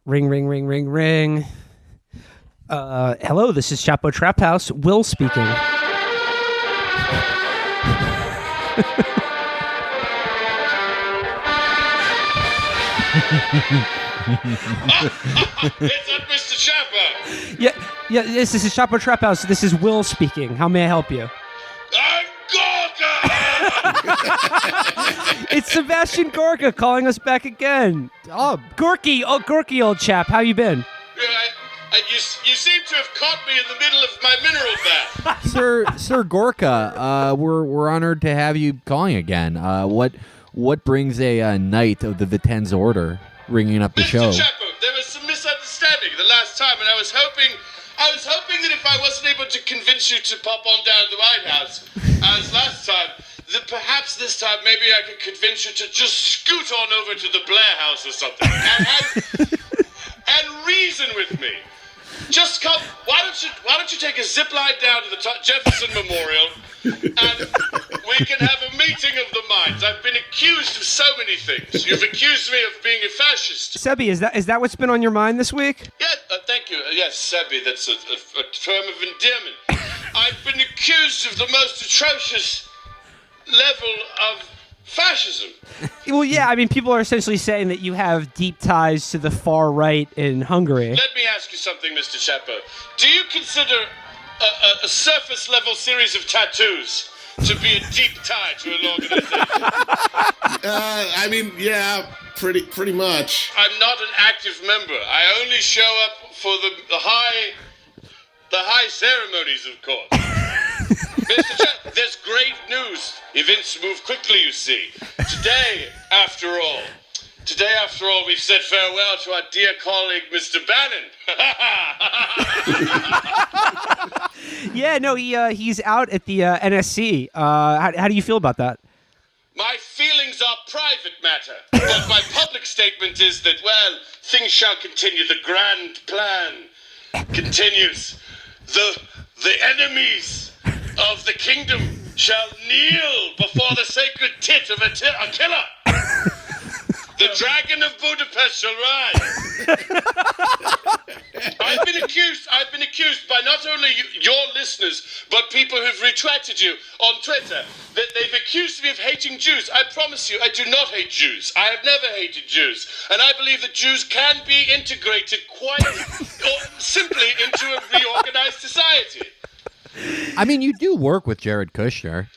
Ring, ring, ring, ring, ring. Hello, this is Chapo Trap House. Will speaking. It's up, Mr. Chapo. Yeah, this is Chapo Trap House. This is Will speaking. How may I help you? I'm Gorka! It's Sebastian Gorka calling us back again. Oh, Gorky, old chap. How you been? You seem to have caught me in the middle of my mineral bath. Sir Gorka, we're honored to have you calling again. What brings a knight of the Vitézi Order ringing up the show? Mr. Chapo, there was some misunderstanding the last time, and I was hoping that if I wasn't able to convince you to pop on down to the White House as last time, that perhaps this time maybe I could convince you to just scoot on over to the Blair House or something and reason with me. Just come. Why don't you take a zip line down to the Jefferson Memorial, and we can have a meeting of the minds. I've been accused of so many things. You've accused me of being a fascist. Sebi, is that what's been on your mind this week? Yeah, thank you. Yes, Sebi, that's a term of endearment. I've been accused of the most atrocious level of fascism. Well, yeah, I mean, people are essentially saying that you have deep ties to the far right in Hungary. Let me ask you something, Mr. Chapo. Do you consider a surface-level series of tattoos to be a deep tie to an organization? I mean, yeah, pretty much. I'm not an active member. I only show up for the high ceremonies, of course. Mr. Chapo, there's great news. Events move quickly, you see. Today, after all, we've said farewell to our dear colleague, Mr. Bannon. Yeah, no, he's out at the NSC. How do you feel about that? My feelings are private matter, but my public statement is that, well, things shall continue. The grand plan continues. The enemies of the kingdom shall kneel before the sacred tit of a killer. The dragon of Budapest shall rise. I've been accused by not only your listeners, but people who've retweeted you on Twitter, that they've accused me of hating Jews. I promise you, I do not hate Jews. I have never hated Jews. And I believe that Jews can be integrated quite simply into a reorganized society. I mean, you do work with Jared Kushner.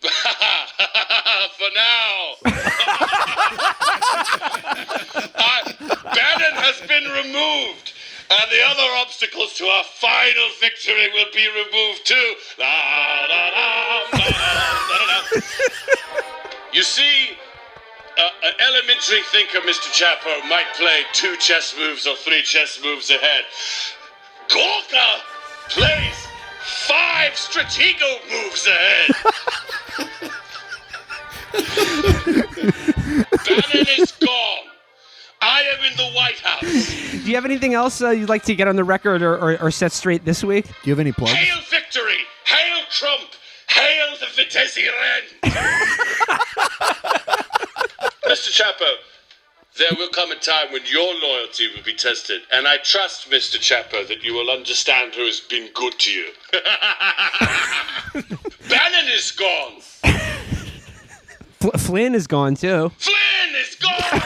For now. Bannon has been removed, and the other obstacles to our final victory will be removed too. You see, an elementary thinker, Mr. Chapo, might play 2 chess moves or 3 chess moves ahead. Gorka plays 5 stratego moves ahead. Bannon is gone. I am in the White House. Do you have anything else you'd like to get on the record or set straight this week? Do you have any plugs? Hail victory! Hail Trump! Hail the Vitézi Rend! Mr. Chapo, there will come a time when your loyalty will be tested, and I trust, Mr. Chapo, that you will understand who has been good to you. Bannon is gone. Flynn is gone, too. Flynn is gone!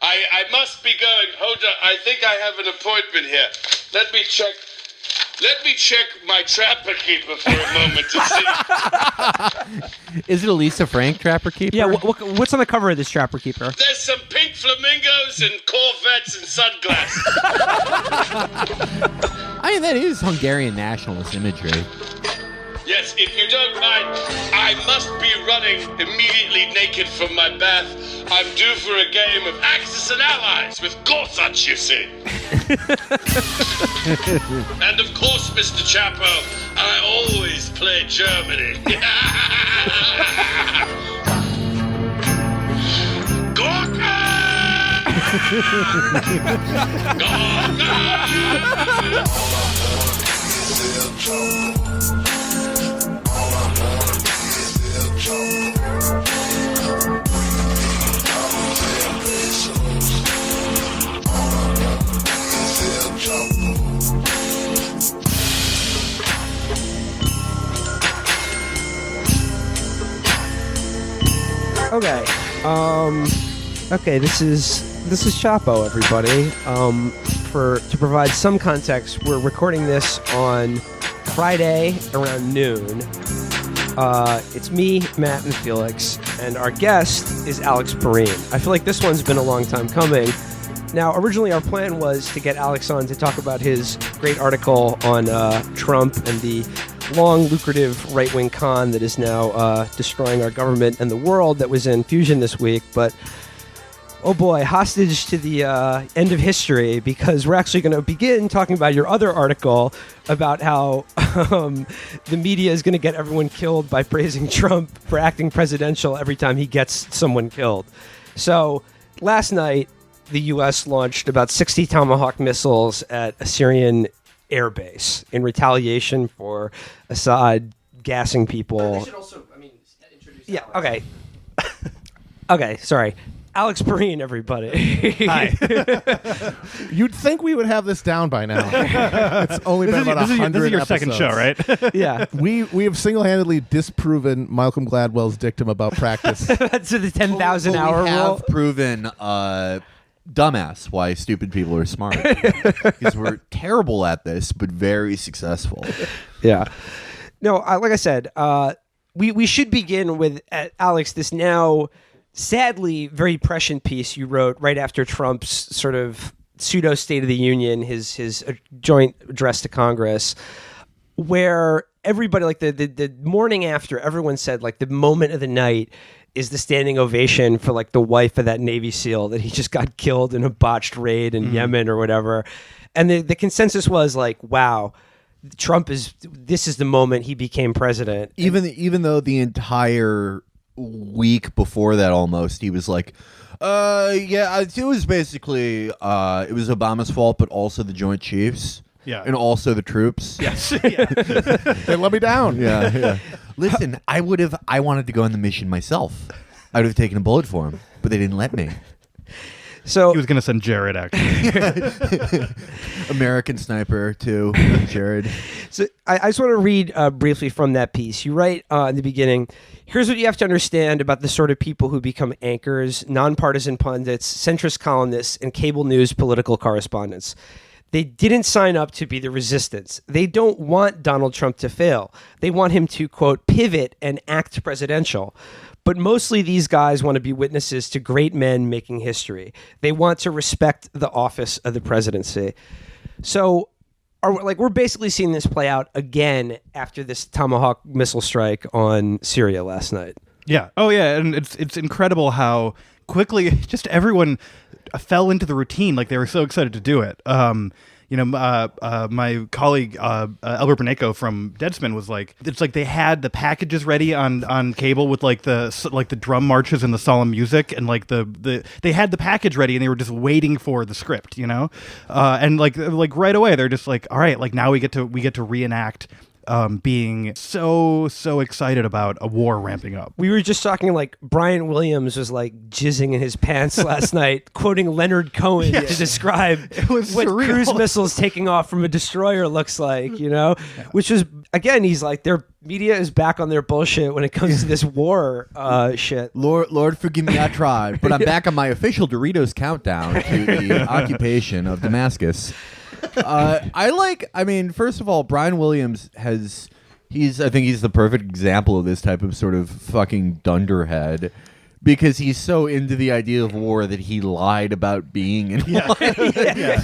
I must be going. Hold on. I think I have an appointment here. Let me check my trapper keeper for a moment to see. Is it a Lisa Frank Trapper Keeper? Yeah, what's on the cover of this Trapper Keeper? There's some pink flamingos and Corvettes and sunglasses. I mean, that is Hungarian nationalist imagery. Yes, if you don't mind, I must be running immediately naked from my bath. I'm due for a game of Axis and Allies with Gorsuch, you see. And of course, Mr. Chapo, I always play Germany. Gorka! Gorka! Okay. Okay. This is Chapo, everybody. To provide some context, we're recording this on Friday around noon. It's me, Matt, and Felix, and our guest is Alex Pareene. I feel like this one's been a long time coming. Now, originally our plan was to get Alex on to talk about his great article on Trump and the long, lucrative right-wing con that is now destroying our government and the world that was in Fusion this week. But, oh boy, hostage to the end of history, because we're actually going to begin talking about your other article about how the media is going to get everyone killed by praising Trump for acting presidential every time he gets someone killed. So, last night, the U.S. launched about 60 Tomahawk missiles at a Syrian air base in retaliation for Assad gassing people. I should also, introduce Alex. Okay. Okay, sorry. Alex Pareene, everybody. Hi. You'd think we would have this down by now. It's only been about 100 This is your episodes. second show, right? Yeah. We have single-handedly disproven Malcolm Gladwell's dictum about practice. That's the 10,000 hour we rule. have proven dumbass why stupid people are smart. Because we're terrible at this, but very successful. Yeah. No, like I said, we should begin with, Alex, this now sadly very prescient piece you wrote right after Trump's sort of pseudo State of the Union, his joint address to Congress, where everybody, like the morning after, everyone said like the moment of the night is the standing ovation for like the wife of that Navy SEAL that he just got killed in a botched raid in Yemen or whatever. And the consensus was like, wow, this is the moment he became president. Even though the entire week before that almost he was like, it was basically it was Obama's fault, but also the Joint Chiefs. Yeah. And also the troops. Yes. Yeah. They let me down. Yeah. Listen, I wanted to go on the mission myself. I would have taken a bullet for him, but they didn't let me. So He was going to send Jared, actually. American Sniper too, Jared. So I just want to read briefly from that piece. You write in the beginning, here's what you have to understand about the sort of people who become anchors, nonpartisan pundits, centrist columnists, and cable news political correspondents. They didn't sign up to be the resistance. They don't want Donald Trump to fail. They want him to, quote, pivot and act presidential. But mostly these guys want to be witnesses to great men making history. They want to respect the office of the presidency. So we're basically seeing this play out again after this Tomahawk missile strike on Syria last night. Yeah. Oh, yeah. And it's incredible how quickly just everyone fell into the routine. Like they were so excited to do it. My colleague Albert Beneko from Deadspin was like, it's like they had the packages ready on cable with like the drum marches and the solemn music, and like they had the package ready and they were just waiting for the script, and like right away they're just like, all right, like now we get to reenact being so excited about a war ramping up. We were just talking like Brian Williams was like jizzing in his pants last night, quoting Leonard Cohen to describe what surreal. cruise missiles taking off from a destroyer looks like, which was, again, he's like, their media is back on their bullshit when it comes to this war shit. Lord, forgive me, I tried, but I'm back on my official Doritos countdown to the occupation of Damascus. First of all, Brian Williams I think he's the perfect example of this type of sort of fucking dunderhead, because he's so into the idea of war that he lied about being in one,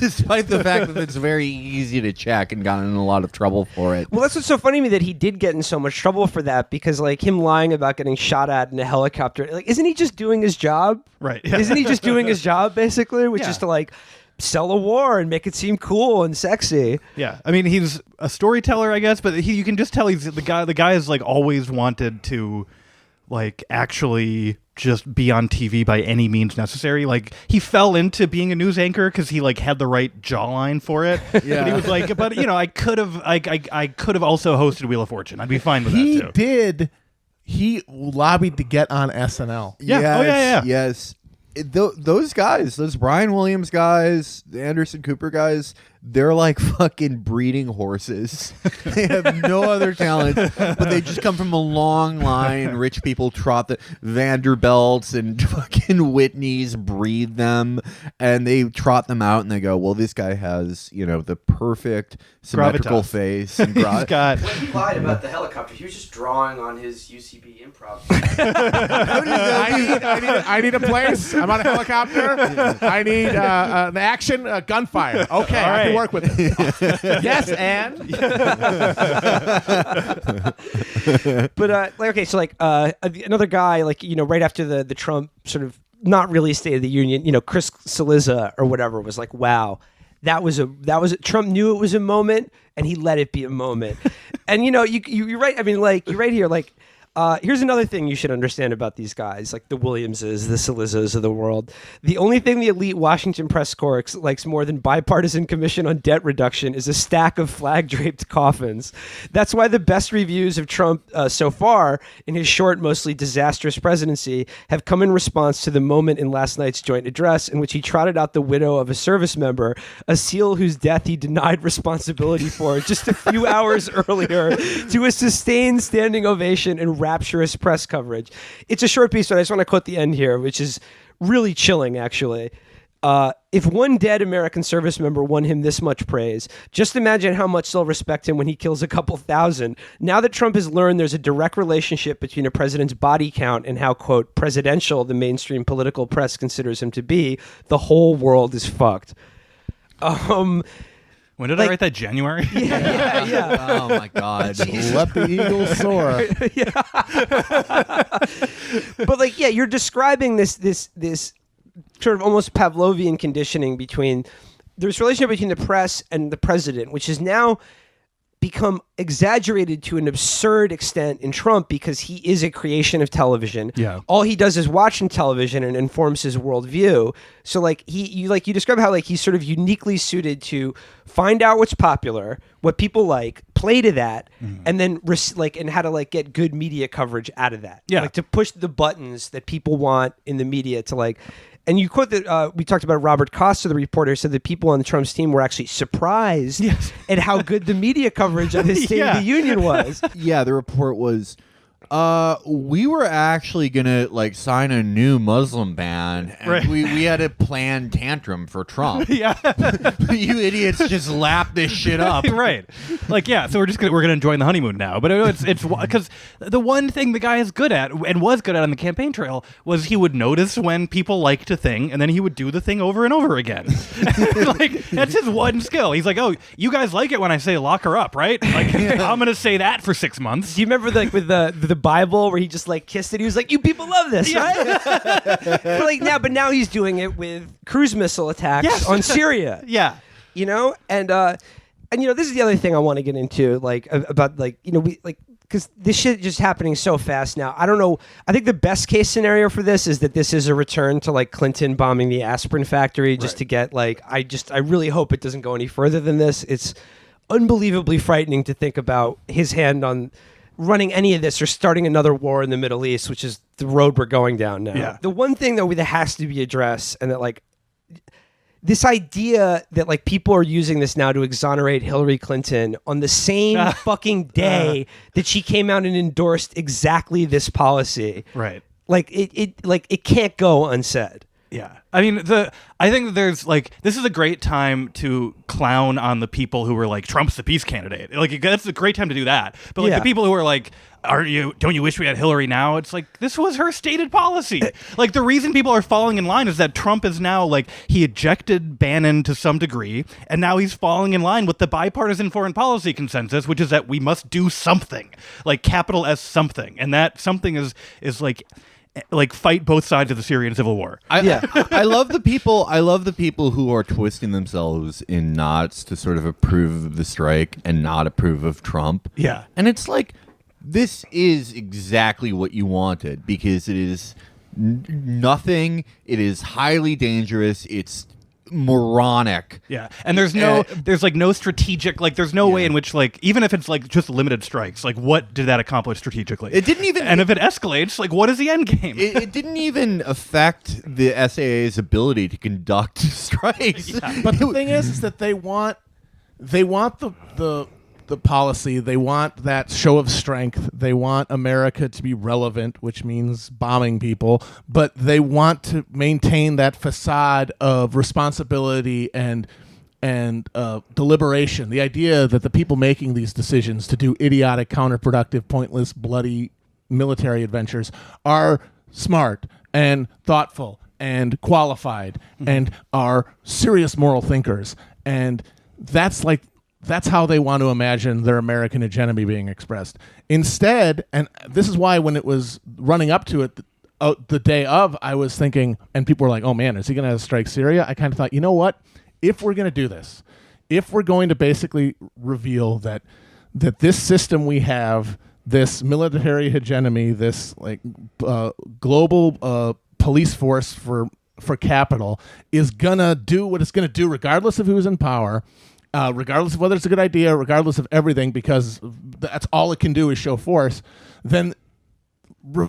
despite the fact that it's very easy to check, and got in a lot of trouble for it. Well, that's what's so funny to me, that he did get in so much trouble for that, because like him lying about getting shot at in a helicopter, like, isn't he just doing his job? Right. Yeah. Isn't he just doing his job basically, which is to like sell a war and make it seem cool and sexy. Yeah, I mean, he's a storyteller, I guess, but you can just tell he's the guy. The guy has like always wanted to, like, actually just be on TV by any means necessary. Like, he fell into being a news anchor because he like had the right jawline for it. Yeah, and he was like, but I could have also hosted Wheel of Fortune. I'd be fine with that too. He did. He lobbied to get on SNL. Yeah. Yes, yes. Those guys, those Brian Williams guys, the Anderson Cooper guys, they're like fucking breeding horses. They have no other talent, but they just come from a long line. Rich people trot the Vanderbilts and fucking Whitneys breed them, and they trot them out, and they go, well, this guy has, the perfect symmetrical Gravitas. face. And He's got. When he lied about the helicopter, he was just drawing on his UCB improv. I need a place. I'm on a helicopter. I need an action, gunfire. Okay, I can work with it. Yes, and But another guy, right after the Trump sort of not really State of the Union, Chris Cillizza or whatever was like, wow, that was Trump knew it was a moment and he let it be a moment. And you're right. I mean, you're right here. Here's another thing you should understand about these guys, like the Williamses, the Cilizzas of the world. The only thing the elite Washington press corps likes more than bipartisan commission on debt reduction is a stack of flag-draped coffins. That's why the best reviews of Trump so far in his short, mostly disastrous presidency have come in response to the moment in last night's joint address in which he trotted out the widow of a service member, a SEAL whose death he denied responsibility for just a few hours earlier, to a sustained standing ovation and rapturous press coverage. It's a short piece, but I just want to quote the end here, which is really chilling, actually. If one dead American service member won him this much praise, just imagine how much they'll respect him when he kills a couple thousand. Now that Trump has learned there's a direct relationship between a president's body count and how, quote, presidential the mainstream political press considers him to be, the whole world is fucked. When did I write that? January? Yeah. Oh my God. let the eagles soar. But you're describing this sort of almost Pavlovian conditioning between this relationship between the press and the president, which has now become exaggerated to an absurd extent in Trump because he is a creation of television. Yeah. All he does is watch in television and informs his worldview. So you describe how he's sort of uniquely suited to find out what's popular, what people like, play to that, and then and how to get good media coverage out of that. Yeah. To push the buttons that people want in the media to And you quote that we talked about Robert Costa, the reporter, said that people on Trump's team were actually surprised at how good the media coverage of his State of the Union was. Yeah, the report was, we were actually gonna sign a new Muslim ban, and Right. we had a planned tantrum for Trump. Yeah. You idiots just lap this shit up. Right. So we're gonna join the honeymoon now. But it's because the one thing the guy is good at and was good at on the campaign trail was he would notice when people liked a thing and then he would do the thing over and over again. That's his one skill. He's like, oh, you guys like it when I say lock her up, right? I'm gonna say that for 6 months. Do you remember with the Bible where he just kissed it? He was like, "You people love this, right?" but now he's doing it with cruise missile attacks on Syria. Yeah. And this is the other thing I want to get into, about because this shit is just happening so fast now. I don't know. I think the best case scenario for this is that this is a return to Clinton bombing the aspirin factory just to get I really hope it doesn't go any further than this. It's unbelievably frightening to think about his hand on running any of this or starting another war in the Middle East, which is the road we're going down now. Yeah. The one thing that has to be addressed, and that this idea that people are using this now to exonerate Hillary Clinton on the same fucking day that she came out and endorsed exactly this policy. Right. It can't go unsaid. Yeah. I mean, I think that there's this is a great time to clown on the people who were Trump's the peace candidate. That's a great time to do that. But the people who are don't you wish we had Hillary now? It's this was her stated policy. The reason people are falling in line is that Trump is now he ejected Bannon to some degree, and now he's falling in line with the bipartisan foreign policy consensus, which is that we must do something, capital S something, and that something is fight both sides of the Syrian civil war. I love the people. I love the people who are twisting themselves in knots to sort of approve of the strike and not approve of Trump. Yeah. And it's this is exactly what you wanted, because it is nothing. It is highly dangerous. It's moronic. Yeah. And there's no strategic, there's no way in which, even if it's just limited strikes, what did that accomplish strategically? It didn't even. And if it escalates, what is the end game? It didn't even affect the SAA's ability to conduct strikes. But the thing is that they want they want the policy. They want that show of strength. They want America to be relevant, which means bombing people. But they want to maintain that facade of responsibility and deliberation. The idea that the people making these decisions to do idiotic, counterproductive, pointless, bloody military adventures are smart and thoughtful and qualified and are serious moral thinkers. And that's how they want to imagine their American hegemony being expressed. Instead, and this is why when it was running up to it, the day of, I was thinking, and people were like, oh man, is he going to strike Syria? I kind of thought, you know what? If we're going to do this, if we're going to basically reveal that this system we have, this military hegemony, this global police force for capital is going to do what it's going to do regardless of who's in power, regardless of whether it's a good idea, regardless of everything, because that's all it can do is show force, then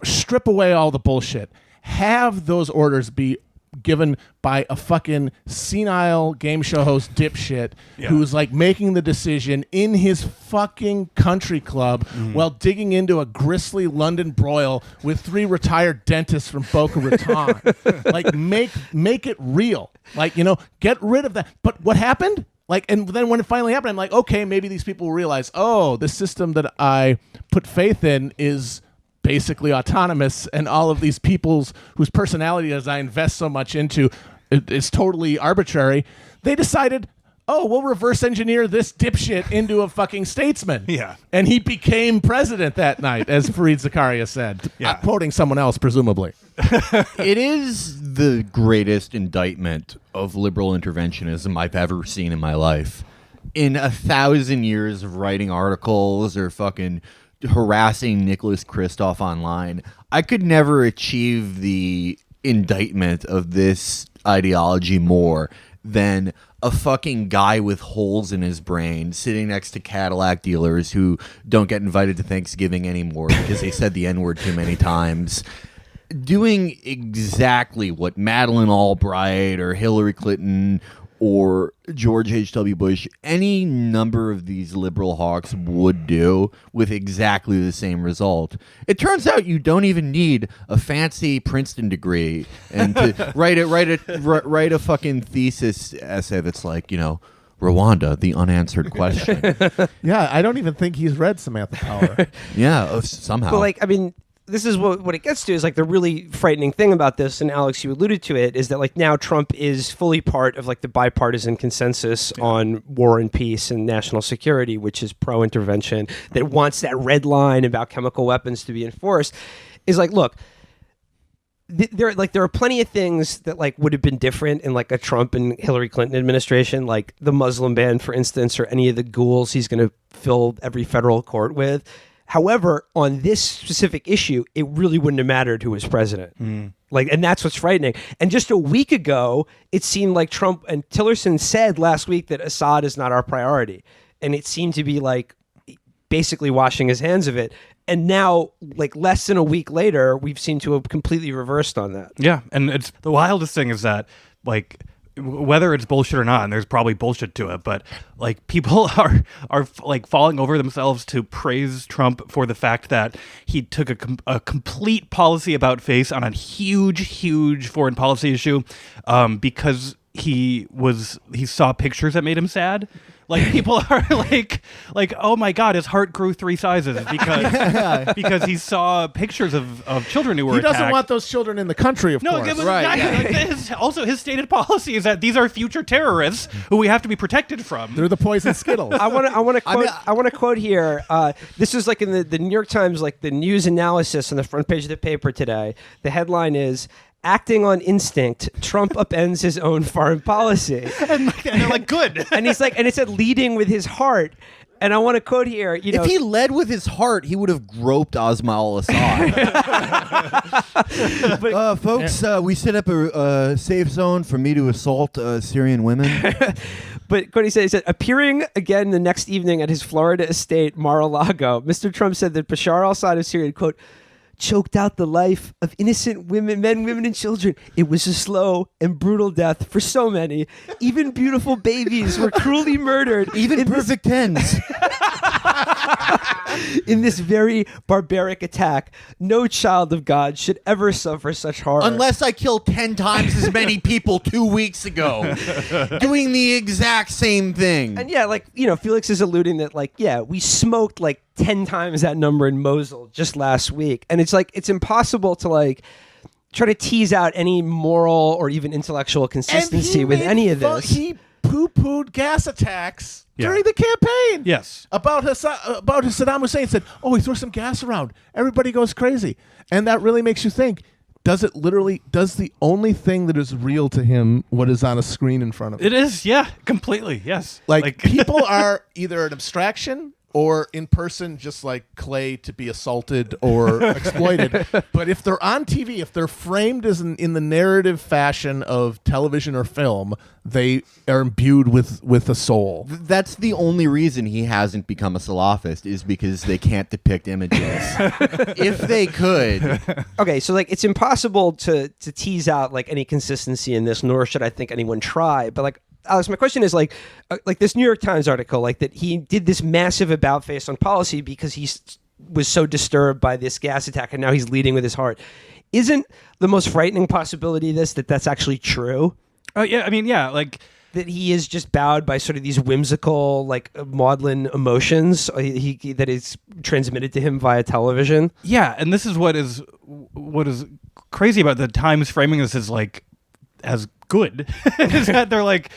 strip away all the bullshit. Have those orders be given by a fucking senile game show host dipshit who's like making the decision in his fucking country club while digging into a grisly London broil with 3 retired dentists from Boca Raton. Like make it real. Like, get rid of that. But what happened? And then when it finally happened, I'm like, okay, maybe these people will realize, oh, the system that I put faith in is basically autonomous, and all of these people's whose personalities I invest so much into is totally arbitrary. They decided, oh, we'll reverse engineer this dipshit into a fucking statesman. Yeah. And he became president that night, as Fareed Zakaria said. Yeah. Quoting someone else, presumably. It is the greatest indictment of liberal interventionism I've ever seen in my life. In 1,000 years of writing articles or fucking harassing Nicholas Kristof online, I could never achieve the indictment of this ideology more than a fucking guy with holes in his brain sitting next to Cadillac dealers who don't get invited to Thanksgiving anymore because they said the N-word too many times, doing exactly what Madeleine Albright or Hillary Clinton or George H.W. Bush, any number of these liberal hawks would do with exactly the same result. It turns out you don't even need a fancy Princeton degree and to write a fucking thesis essay that's like, Rwanda, the unanswered question. Yeah, I don't even think he's read Samantha Power. Yeah, somehow. But this is what it gets to is the really frightening thing about this, and Alex, you alluded to it, is that now Trump is fully part of the bipartisan consensus on war and peace and national security, which is pro-intervention, that wants that red line about chemical weapons to be enforced. Is look, there are plenty of things that would have been different in a Trump and Hillary Clinton administration, like the Muslim ban, for instance, or any of the ghouls he's going to fill every federal court with. However, on this specific issue, it really wouldn't have mattered who was president. And that's what's frightening. And just a week ago, it seemed like Trump and Tillerson said last week that Assad is not our priority. And it seemed to be basically washing his hands of it. And now, less than a week later, we've seemed to have completely reversed on that. Yeah. And it's the wildest thing is that, whether it's bullshit or not, and there's probably bullshit to it, but people are falling over themselves to praise Trump for the fact that he took a complete policy about face on a huge foreign policy issue, because he saw pictures that made him sad. People are oh my God, his heart grew 3 sizes because he saw pictures of children who were attacked. He doesn't want those children in the country, of course. Right. Also, his stated policy is that these are future terrorists who we have to be protected from. They're the poison Skittles. I want to quote here. This is in the New York Times, the news analysis on the front page of the paper today. The headline is, "Acting on instinct, Trump upends his own foreign policy." and they're good. And he's and it said leading with his heart. And I want to quote here, if he led with his heart, he would have groped Osma al-Assad. Folks, we set up a safe zone for me to assault Syrian women. But what he said, appearing again the next evening at his Florida estate, Mar-a-Lago, Mr. Trump said that Bashar al-Assad of Syria, quote, choked out the life of innocent women, and children. It was a slow and brutal death for so many. Even beautiful babies were cruelly murdered. Even perfect tens. In this very barbaric attack, no child of God should ever suffer such horror. Unless I killed 10 times as many people 2 weeks ago, doing the exact same thing. And yeah, like, Felix is alluding that, like, yeah, we smoked like 10 times that number in Mosul just last week. And it's like, it's impossible to like try to tease out any moral or even intellectual consistency with any of this. He poo-pooed gas attacks during the campaign. Yes. About Saddam Hussein said, oh, he threw some gas around. Everybody goes crazy. And that really makes you think, does the only thing that is real to him what is on a screen in front of him? It is, yeah, completely, yes. Like people are either an abstraction or in person just like clay to be assaulted or exploited. But if they're on TV, if they're framed as in the narrative fashion of television or film, they are imbued with a soul. That's the only reason he hasn't become a Salafist, is because they can't depict images. If they could. Okay, so like it's impossible to tease out like any consistency in this, nor should I think anyone try. But like, Alex, my question is like this New York Times article, like that he did this massive about face on policy because he was so disturbed by this gas attack, and now he's leading with his heart. Isn't the most frightening possibility that's actually true? Oh yeah, I mean, yeah, like that he is just bowed by sort of these whimsical, like maudlin emotions that is transmitted to him via television. Yeah, and this is what is crazy about the Times framing this as good is that they're like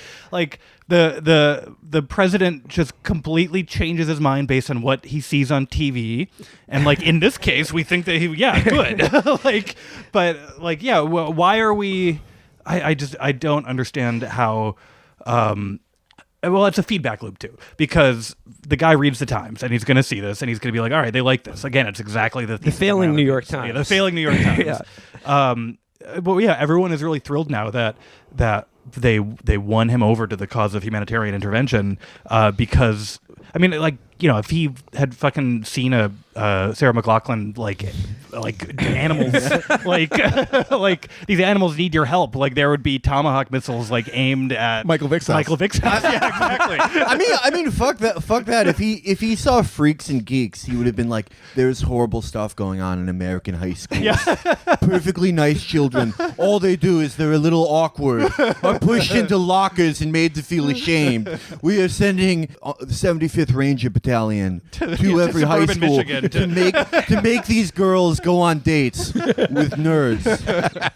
the president just completely changes his mind based on what he sees on TV, and like in this case we think that good. Why are we? I don't understand how. Well, it's a feedback loop too, because the guy reads the Times and he's going to see this and he's going to be like, all right, they like this. Again, it's exactly the failing New York Times. Yeah, the failing New York Times. Yeah. But yeah, everyone is really thrilled now that they won him over to the cause of humanitarian intervention, because I mean, like, if he had fucking seen a Sarah McLachlan like animals like these animals need your help, like there would be Tomahawk missiles like aimed at Michael Vick's house. Yeah, exactly. I mean, fuck that. If he saw Freaks and Geeks, he would have been like, "There's horrible stuff going on in American high schools. Yeah. Perfectly nice children. All they do is they're a little awkward, are pushed into lockers and made to feel ashamed. We are sending the 75th Ranger Battalion to every high school Michigan, to make these girls go on dates with nerds."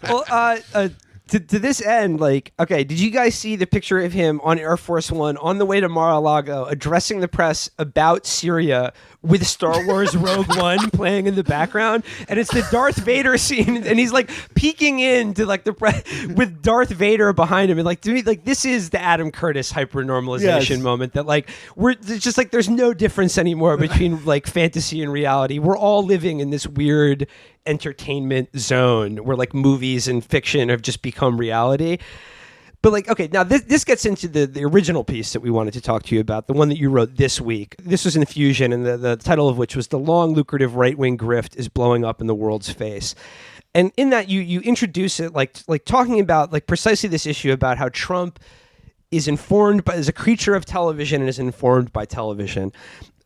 Well, to this end, like, okay, did you guys see the picture of him on Air Force One on the way to Mar-a-Lago addressing the press about Syria with Star Wars Rogue One playing in the background? And it's the Darth Vader scene, and he's like peeking into like the press with Darth Vader behind him, and like, to me, like, this is the Adam Curtis hyper-normalization moment that like it's just like there's no difference anymore between like fantasy and reality. We're all living in this weird entertainment zone where like movies and fiction have just become reality. But like, okay, now this gets into the original piece that we wanted to talk to you about, the one that you wrote this week. This was in Fusion, and the title of which was "The Long Lucrative Right-Wing Grift is Blowing Up in the World's Face." And in that you introduce it like talking about like precisely this issue about how Trump is a creature of television and is informed by television.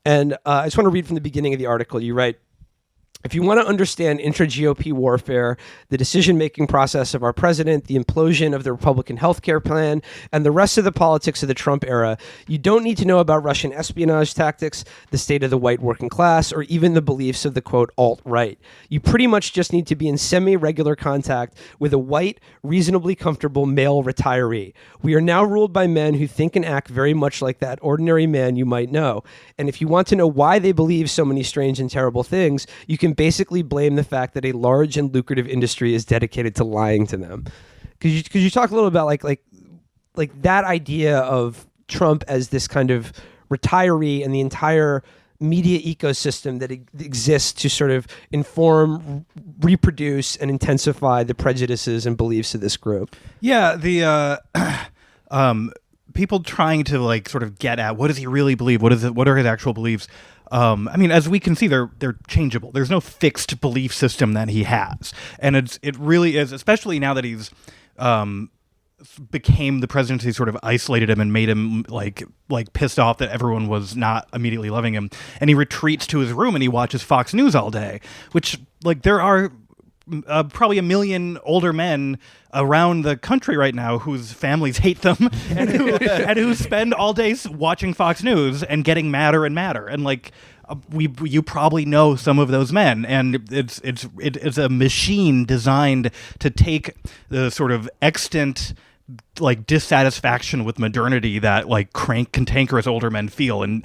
And I just want to read from the beginning of the article. You write, "If you want to understand intra-GOP warfare, the decision-making process of our president, the implosion of the Republican healthcare plan, and the rest of the politics of the Trump era, you don't need to know about Russian espionage tactics, the state of the white working class, or even the beliefs of the, quote, alt-right. You pretty much just need to be in semi-regular contact with a white, reasonably comfortable male retiree. We are now ruled by men who think and act very much like that ordinary man you might know. And if you want to know why they believe so many strange and terrible things, you can basically blame the fact that a large and lucrative industry is dedicated to lying to them." Could you talk a little about like that idea of Trump as this kind of retiree and the entire media ecosystem that exists to sort of inform, reproduce, and intensify the prejudices and beliefs of this group? Yeah, people trying to like sort of get at what does he really believe? What are his actual beliefs? I mean, as we can see, they're changeable. There's no fixed belief system that he has, and it really is, especially now that he's became the presidency, sort of isolated him and made him like pissed off that everyone was not immediately loving him, and he retreats to his room and he watches Fox News all day, which like there are probably 1 million older men around the country right now whose families hate them and who spend all day watching Fox News and getting madder and madder. And like you probably know some of those men, and it's a machine designed to take the sort of extant like dissatisfaction with modernity that like cantankerous older men feel and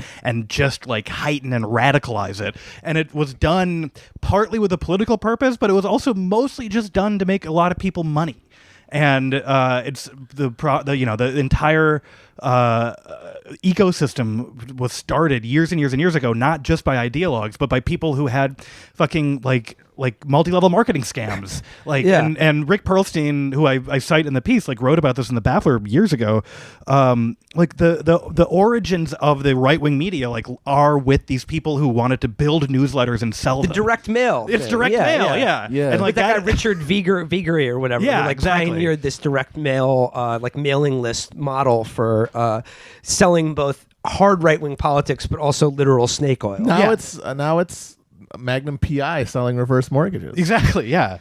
just like heighten and radicalize it. And it was done partly with a political purpose, but it was also mostly just done to make a lot of people money. And it's the entire ecosystem was started years and years and years ago, not just by ideologues, but by people who had fucking like multi-level marketing scams. And Rick Perlstein, who I cite in the piece, like wrote about this in the Baffler years ago. Like the origins of the right-wing media like are with these people who wanted to build newsletters and sell them. The direct mail. It's direct mail, yeah. And like that guy Richard Vigery or whatever, yeah, who, like exactly. pioneered this direct mail like mailing list model for selling both hard right-wing politics but also literal snake oil. Now it's Magnum PI selling reverse mortgages. Exactly, yeah.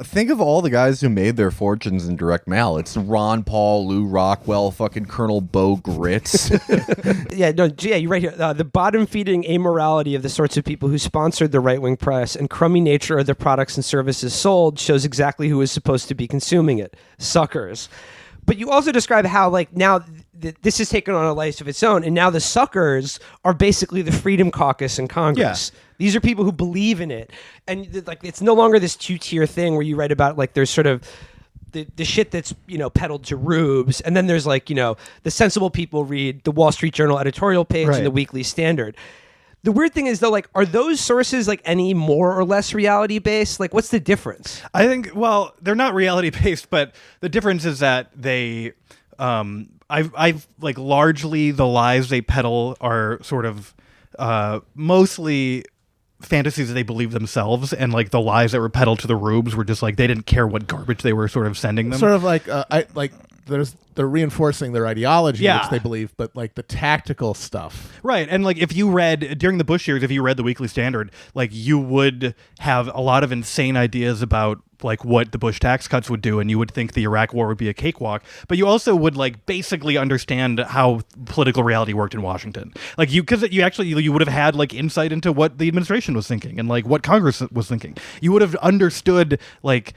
Think of all the guys who made their fortunes in direct mail. It's Ron Paul, Lou Rockwell, fucking Colonel Bo Gritz. You're right here. The bottom-feeding amorality of the sorts of people who sponsored the right-wing press and crummy nature of the products and services sold shows exactly who is supposed to be consuming it. Suckers. But you also describe how, like, now this has taken on a life of its own, and now the suckers are basically the Freedom Caucus in Congress. Yeah. These are people who believe in it, and like it's no longer this two-tier thing where you write about like there's sort of the shit that's peddled to rubes, and then there's like the sensible people read the Wall Street Journal editorial page and the Weekly Standard. The weird thing is, though, like, are those sources like any more or less reality based? Like, what's the difference? I think, well, they're not reality based, but the difference is that they, I've like largely the lies they peddle are sort of mostly fantasies that they believe themselves, and like the lies that were peddled to the rubes were just like they didn't care what garbage they were sort of sending them. Sort of like they're reinforcing their ideology, which they believe, but like the tactical stuff. Right. And like if you read during the Bush years, if you read the Weekly Standard, like you would have a lot of insane ideas about like what the Bush tax cuts would do, and you would think the Iraq war would be a cakewalk, but you also would like basically understand how political reality worked in Washington. Like you would have had like insight into what the administration was thinking and like what Congress was thinking. You would have understood like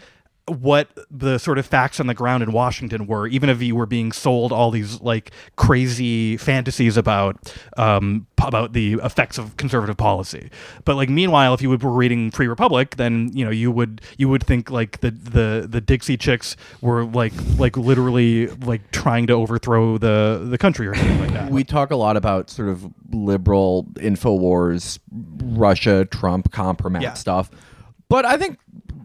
what the sort of facts on the ground in Washington were, even if you were being sold all these like crazy fantasies about the effects of conservative policy. But like meanwhile, if you were reading Free Republic, then you would think like the Dixie Chicks were like literally like trying to overthrow the country or something like that. We talk a lot about sort of liberal InfoWars, Russia, Trump compromise stuff, but I think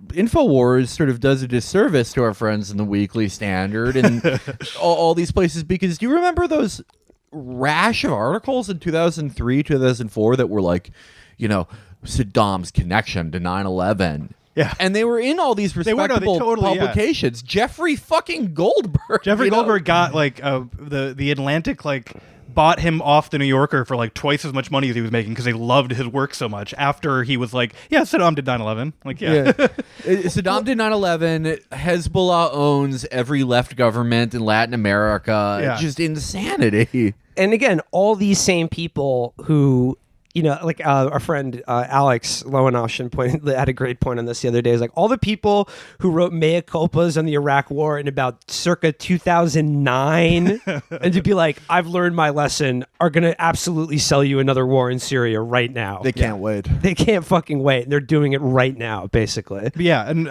InfoWars sort of does a disservice to our friends in the Weekly Standard and all these places, because do you remember those rash of articles in 2003, 2004 that were like, Saddam's connection to 9/11? Yeah. And they were in all these respectable publications. Yeah. Jeffrey fucking Goldberg. Goldberg got like the Atlantic like bought him off the New Yorker for like twice as much money as he was making because they loved his work so much after he was like, yeah, Saddam did 9/11. Like, Saddam did 9/11. Hezbollah owns every left government in Latin America. Yeah. Just insanity. And again, all these same people who, like our friend Alex Lowenauschen had a great point on this the other day. Is like all the people who wrote mea culpas on the Iraq War in about circa 2009, and to be like, I've learned my lesson, are going to absolutely sell you another war in Syria right now. They can't wait. They can't fucking wait. They're doing it right now, basically. Yeah, and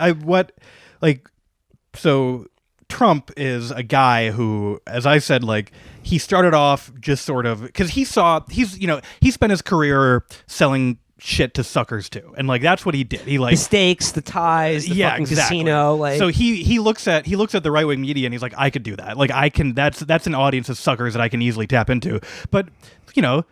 so Trump is a guy who, as I said, like he started off just sort of because he spent his career selling shit to suckers too, and like that's what he did. He like the stakes, the ties, the fucking casino. Like, so he looks at the right wing media and he's like, I could do that. Like I can. That's an audience of suckers that I can easily tap into. But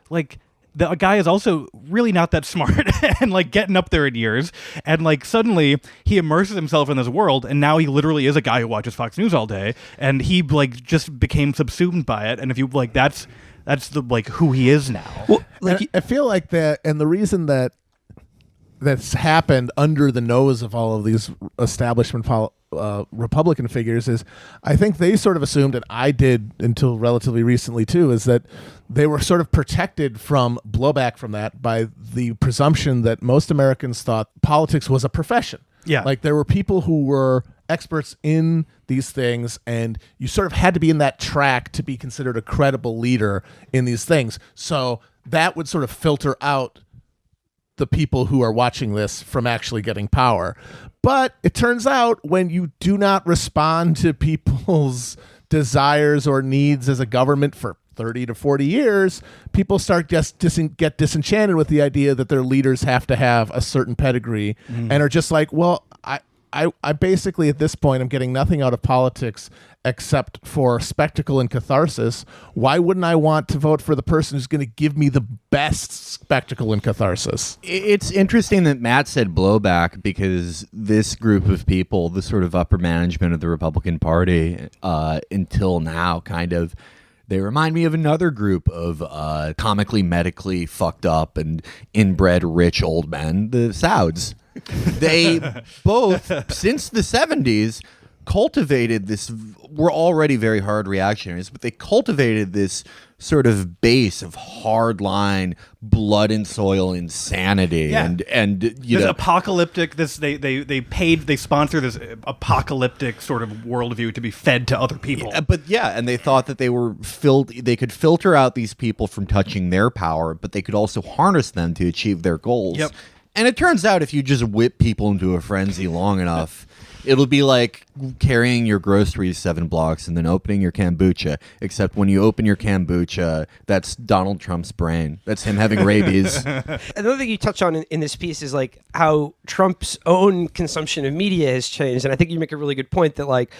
like. The guy is also really not that smart and like getting up there in years, and like suddenly he immerses himself in this world, and now he literally is a guy who watches Fox News all day, and he like just became subsumed by it. And if you like, that's the like who he is now. well, like I feel like that, and the reason that's happened under the nose of all of these establishment Republican figures is I think they sort of assumed, and I did until relatively recently too, is that they were sort of protected from blowback from that by the presumption that most Americans thought politics was a profession. Yeah. Like there were people who were experts in these things, and you sort of had to be in that track to be considered a credible leader in these things. So that would sort of filter out the people who are watching this from actually getting power. But it turns out when you do not respond to people's desires or needs as a government for 30 to 40 years, people start just get disenchanted with the idea that their leaders have to have a certain pedigree and are just like, well, I basically at this point I'm getting nothing out of politics except for spectacle and catharsis. Why wouldn't I want to vote for the person who's going to give me the best spectacle and catharsis? It's interesting that Matt said blowback, because this group of people, the sort of upper management of the Republican Party, until now, kind of, they remind me of another group of comically, medically fucked up and inbred rich old men, the Sauds. They both, since the 70s, cultivated this. We're already very hard reactionaries, but they cultivated this sort of base of hardline, blood and soil insanity, and this apocalyptic. They sponsor this apocalyptic sort of worldview to be fed to other people. And they thought that they could filter out these people from touching their power, but they could also harness them to achieve their goals. Yep. And it turns out if you just whip people into a frenzy long enough, it'll be like carrying your groceries 7 blocks and then opening your kombucha, except when you open your kombucha, that's Donald Trump's brain. That's him having rabies. Another thing you touch on in this piece is like how Trump's own consumption of media has changed. And I think you make a really good point that like,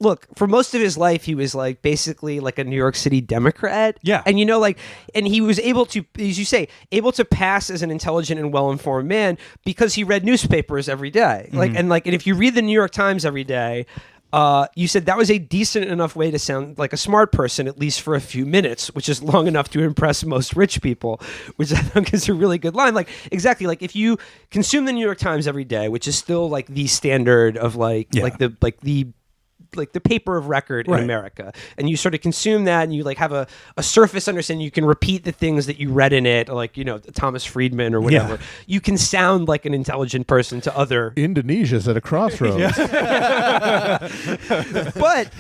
look, for most of his life, he was like basically like a New York City Democrat. Yeah. And, and he was able to, as you say, able to pass as an intelligent and well-informed man because he read newspapers every day. Mm-hmm. And if you read the New York Times every day, you said that was a decent enough way to sound like a smart person, at least for a few minutes, which is long enough to impress most rich people, which I think is a really good line. Like, exactly. Like if you consume the New York Times every day, which is still like the standard of the paper of record in America, and you sort of consume that and you like have a surface understanding, you can repeat the things that you read in it, like Thomas Friedman or whatever. You can sound like an intelligent person to other. Indonesia's at a crossroads. But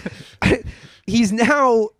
he's now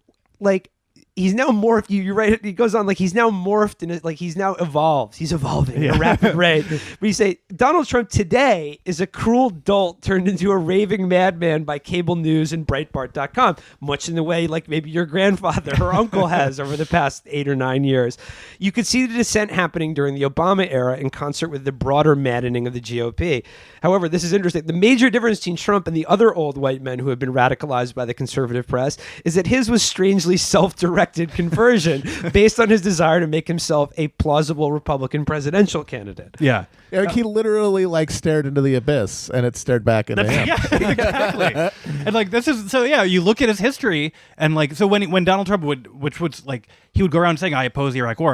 morphed. You're right. He goes on like he's now morphed and like he's now evolved. He's evolving at a rapid rate. But you say Donald Trump today is a cruel dolt turned into a raving madman by cable news and Breitbart.com, much in the way like maybe your grandfather or uncle has over the past 8 or 9 years. You could see the descent happening during the Obama era in concert with the broader maddening of the GOP. However, this is interesting. The major difference between Trump and the other old white men who have been radicalized by the conservative press is that his was strangely self-directed conversion based on his desire to make himself a plausible Republican presidential candidate. Yeah. Like he literally like stared into the abyss and it stared back into him. Yeah, exactly. And like this is you look at his history and like so when Donald Trump he would go around saying I oppose the Iraq War,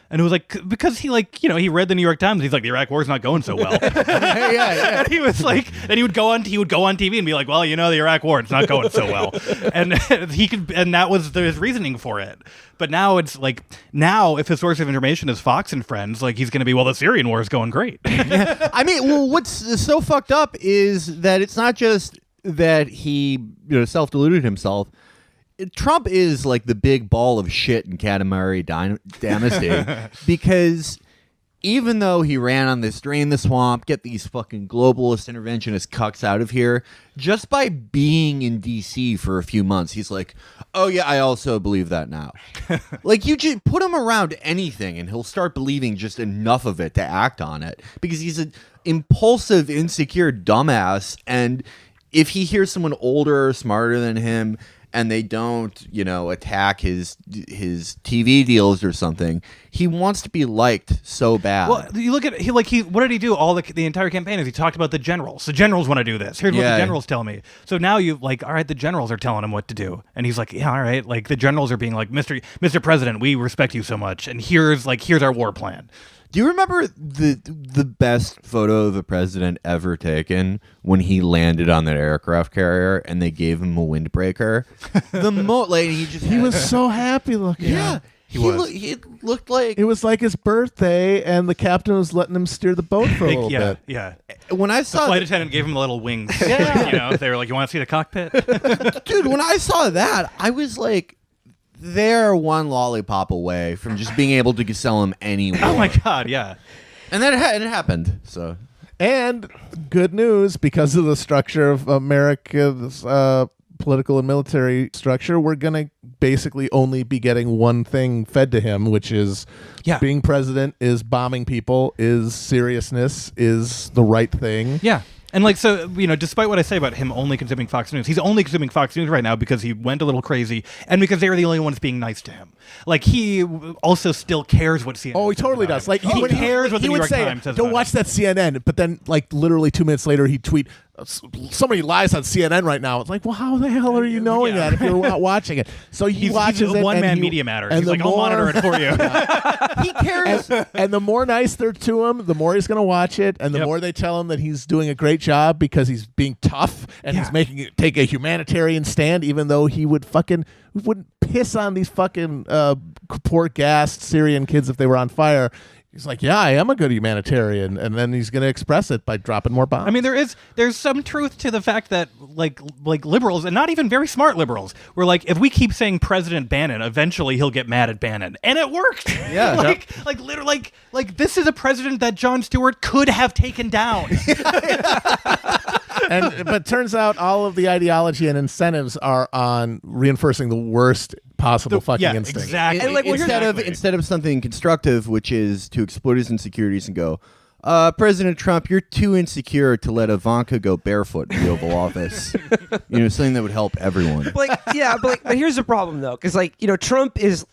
and it was like because he he read the New York Times, he's like the Iraq War's not going so well. yeah. And he was like, and he would go on TV and be like, well, the Iraq War, it's not going so well. And that was his reasoning for it. But now it's like, if his source of information is Fox and Friends, like he's going to be, well, the Syrian war is going great. I mean, well, what's so fucked up is that it's not just that he self-deluded himself. Trump is like the big ball of shit in Katamari Dynasty because even though he ran on this drain the swamp, get these fucking globalist interventionist cucks out of here, just by being in DC for a few months, he's like, oh yeah, I also believe that now. Like, you just put him around anything and he'll start believing just enough of it to act on it, because he's an impulsive, insecure dumbass. And if he hears someone older or smarter than him and they don't, attack his TV deals or something, he wants to be liked so bad. Well, you look at what did he do? All the entire campaign is he talked about the generals. The generals want to do this. Here's what the generals tell me. So now you all right, the generals are telling him what to do, and he's like, yeah, all right. Like, the generals are being like, Mr. President, we respect you so much, and here's our war plan. Do you remember the best photo of a president ever taken when he landed on that aircraft carrier and they gave him a windbreaker? He was so happy looking. Yeah. He looked like it was like his birthday, and the captain was letting him steer the boat for a little bit. Yeah. When I saw the flight attendant gave him a little wings. Yeah. They were like, "You want to see the cockpit?" Dude, when I saw that, I was like, they're one lollipop away from just being able to sell him anywhere. Oh my god, yeah. And then it happened. So, and good news, because of the structure of America's political and military structure, we're gonna basically only be getting one thing fed to him, which is being president, is bombing people, is seriousness, is the right thing. Yeah. And despite what I say about him only consuming Fox News, he's only consuming Fox News right now because he went a little crazy and because they were the only ones being nice to him. Like, he also still cares what CNN. Oh, he totally does. Like, he cares what the New York Times says. Don't watch that CNN, but then, like, literally 2 minutes later, he'd tweet, somebody lies on CNN right now. It's like, well, how the hell are you knowing that if you're not watching it? So he watches he's it. One-man media matters. He's like, I'll monitor it for you. He cares. And the more nice they're to him, the more he's going to watch it, and the more they tell him that he's doing a great job because he's being tough and he's making it take a humanitarian stand, even though he wouldn't piss on these fucking poor gassed Syrian kids if they were on fire. He's like, yeah, I am a good humanitarian, and then he's going to express it by dropping more bombs. I mean, there's some truth to the fact that like liberals, and not even very smart liberals, were like, if we keep saying President Bannon, eventually he'll get mad at Bannon, and it worked. Yeah, literally, this is a president that Jon Stewart could have taken down. But turns out all of the ideology and incentives are on reinforcing the worst possible fucking instinct. Exactly. And instead of something constructive, which is to exploit his insecurities and go, President Trump, you're too insecure to let Ivanka go barefoot in the Oval Office. Something that would help everyone. But here's the problem, though, because Trump is,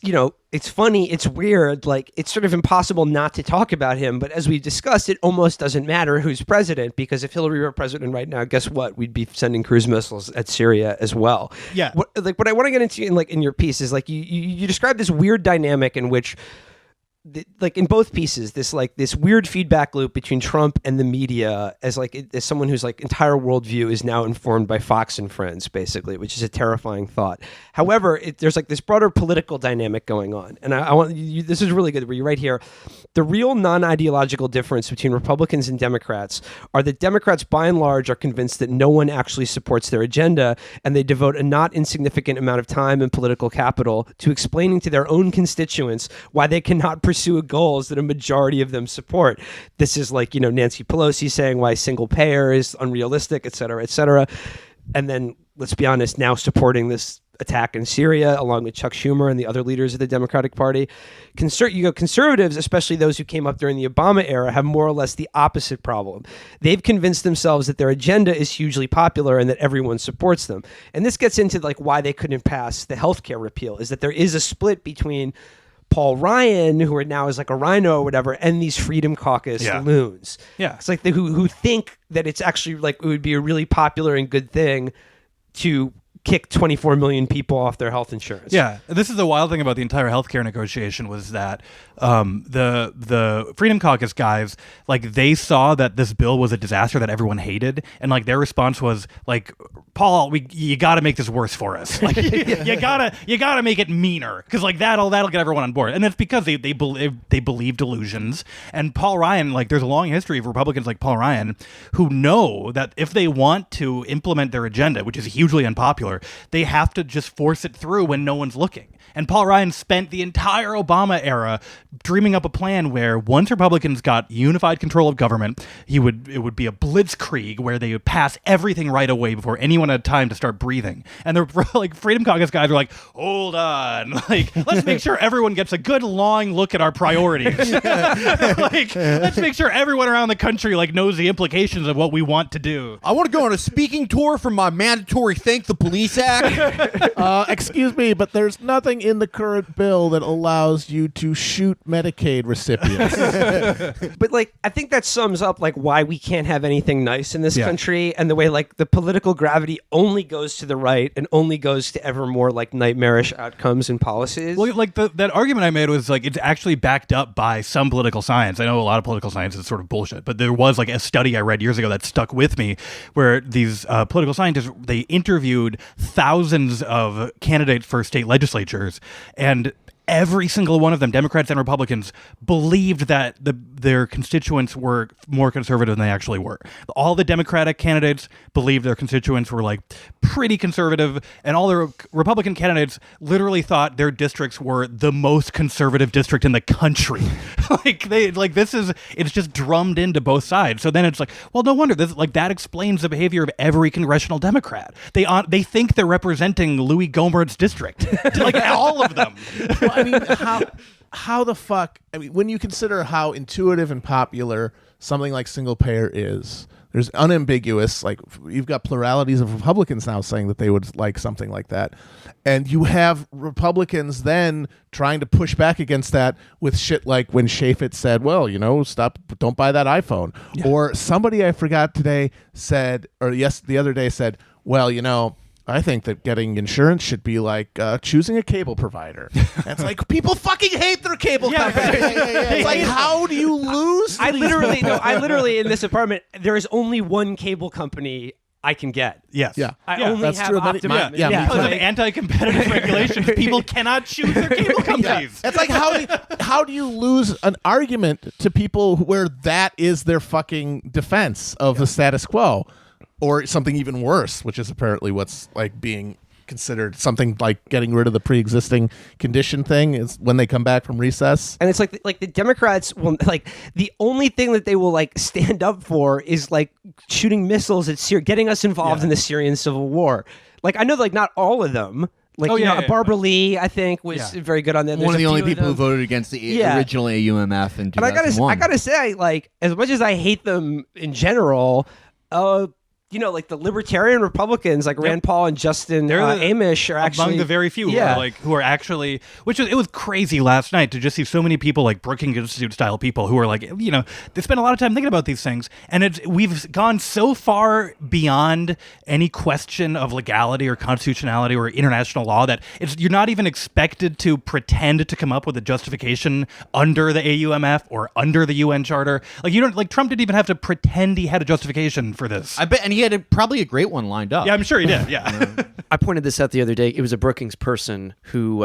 it's funny, it's weird, like, it's sort of impossible not to talk about him. But as we've discussed, it almost doesn't matter who's president, because if Hillary were president right now, guess what? We'd be sending cruise missiles at Syria as well. Yeah. What I want to get into in your piece is, like, you describe this weird dynamic in which, like, in both pieces, this weird feedback loop between Trump and the media as someone whose entire worldview is now informed by Fox and Friends, basically, which is a terrifying thought. However, there's this broader political dynamic going on, and I want you, this is really good. Where you right here, the real non-ideological difference between Republicans and Democrats are that Democrats, by and large, are convinced that no one actually supports their agenda, and they devote a not insignificant amount of time and political capital to explaining to their own constituents why they cannot pursue goals that a majority of them support. This is Nancy Pelosi saying why single payer is unrealistic, et cetera, and then, let's be honest, now supporting this attack in Syria along with Chuck Schumer and the other leaders of the Democratic Party. Conservatives, especially those who came up during the Obama era, have more or less the opposite problem. They've convinced themselves that their agenda is hugely popular and that everyone supports them. And this gets into why they couldn't pass the healthcare repeal, is that there is a split between Paul Ryan, who now is like a rhino or whatever, and these Freedom Caucus loons. Yeah. It's like who think that it's actually it would be a really popular and good thing to kick 24 million people off their health insurance. Yeah, this is the wild thing about the entire healthcare negotiation was that the Freedom Caucus guys, they saw that this bill was a disaster that everyone hated, and their response was Paul, you got to make this worse for us. You gotta make it meaner, because that'll get everyone on board, and that's because they believe delusions. And Paul Ryan, there's a long history of Republicans like Paul Ryan who know that if they want to implement their agenda, which is hugely unpopular, popular. They have to just force it through when no one's looking. And Paul Ryan spent the entire Obama era dreaming up a plan where once Republicans got unified control of government, it would be a blitzkrieg where they would pass everything right away before anyone had time to start breathing. And the like Freedom Caucus guys were like, hold on, like let's make sure everyone gets a good long look at our priorities. Like let's make sure everyone around the country like knows the implications of what we want to do. I want to go on a speaking tour for my mandatory Thank the Police Act. Excuse me, but there's nothing in the current bill that allows you to shoot Medicaid recipients. But like, I think that sums up like why we can't have anything nice in this country, and the way like the political gravity only goes to the right and only goes to ever more like nightmarish outcomes and policies. Well, like that argument I made was like it's actually backed up by some political science. I know a lot of political science is sort of bullshit, but there was like a study I read years ago that stuck with me, where these political scientists, they interviewed thousands of candidates for state legislatures, and every single one of them, Democrats and Republicans, believed that their constituents were more conservative than they actually were. All the Democratic candidates believed their constituents were like pretty conservative, and all the Republican candidates literally thought their districts were the most conservative district in the country. It's just drummed into both sides. So then it's like, well, no wonder that explains the behavior of every congressional Democrat. They think they're representing Louis Gohmert's district, like all of them. Well, I mean, how the fuck? I mean, when you consider how intuitive and popular something like single payer is, there's unambiguous, like you've got pluralities of Republicans now saying that they would like something like that, and you have Republicans then trying to push back against that with shit like when Chaffetz said, well, don't buy that iPhone. Yeah. Or somebody I forgot today said, the other day said, well, I think that getting insurance should be like choosing a cable provider. And it's like, people fucking hate their cable company. It's like, how do you lose? I literally in this apartment, there is only one cable company I can get. Yes. Yeah. I only have true. Optimum. Because of anti-competitive regulations, people cannot choose their cable companies. It's like, how do you lose an argument to people where that is their fucking defense of the status quo? Or something even worse, which is apparently what's like being considered something like getting rid of the pre-existing condition thing is when they come back from recess. And it's like the Democrats will like the only thing that they will like stand up for is like shooting missiles at Syria, getting us involved in the Syrian civil war. Like I know like not all of them. Like Barbara Lee, I think, was very good on that. One of the only people who voted against the original AUMF in 2001. And I gotta say, like, as much as I hate them in general, like the libertarian Republicans, like Rand Paul and Justin Amish, are actually among the very few who are actually. It was crazy last night to just see so many people, like Brookings Institute style people, who are like, they spend a lot of time thinking about these things, and we've gone so far beyond any question of legality or constitutionality or international law that you're not even expected to pretend to come up with a justification under the AUMF or under the UN Charter. Like you don't like Trump didn't even have to pretend he had a justification for this. I bet, and he had probably a great one lined up. Yeah, I'm sure he did. Yeah. I pointed this out the other day. It was a Brookings person who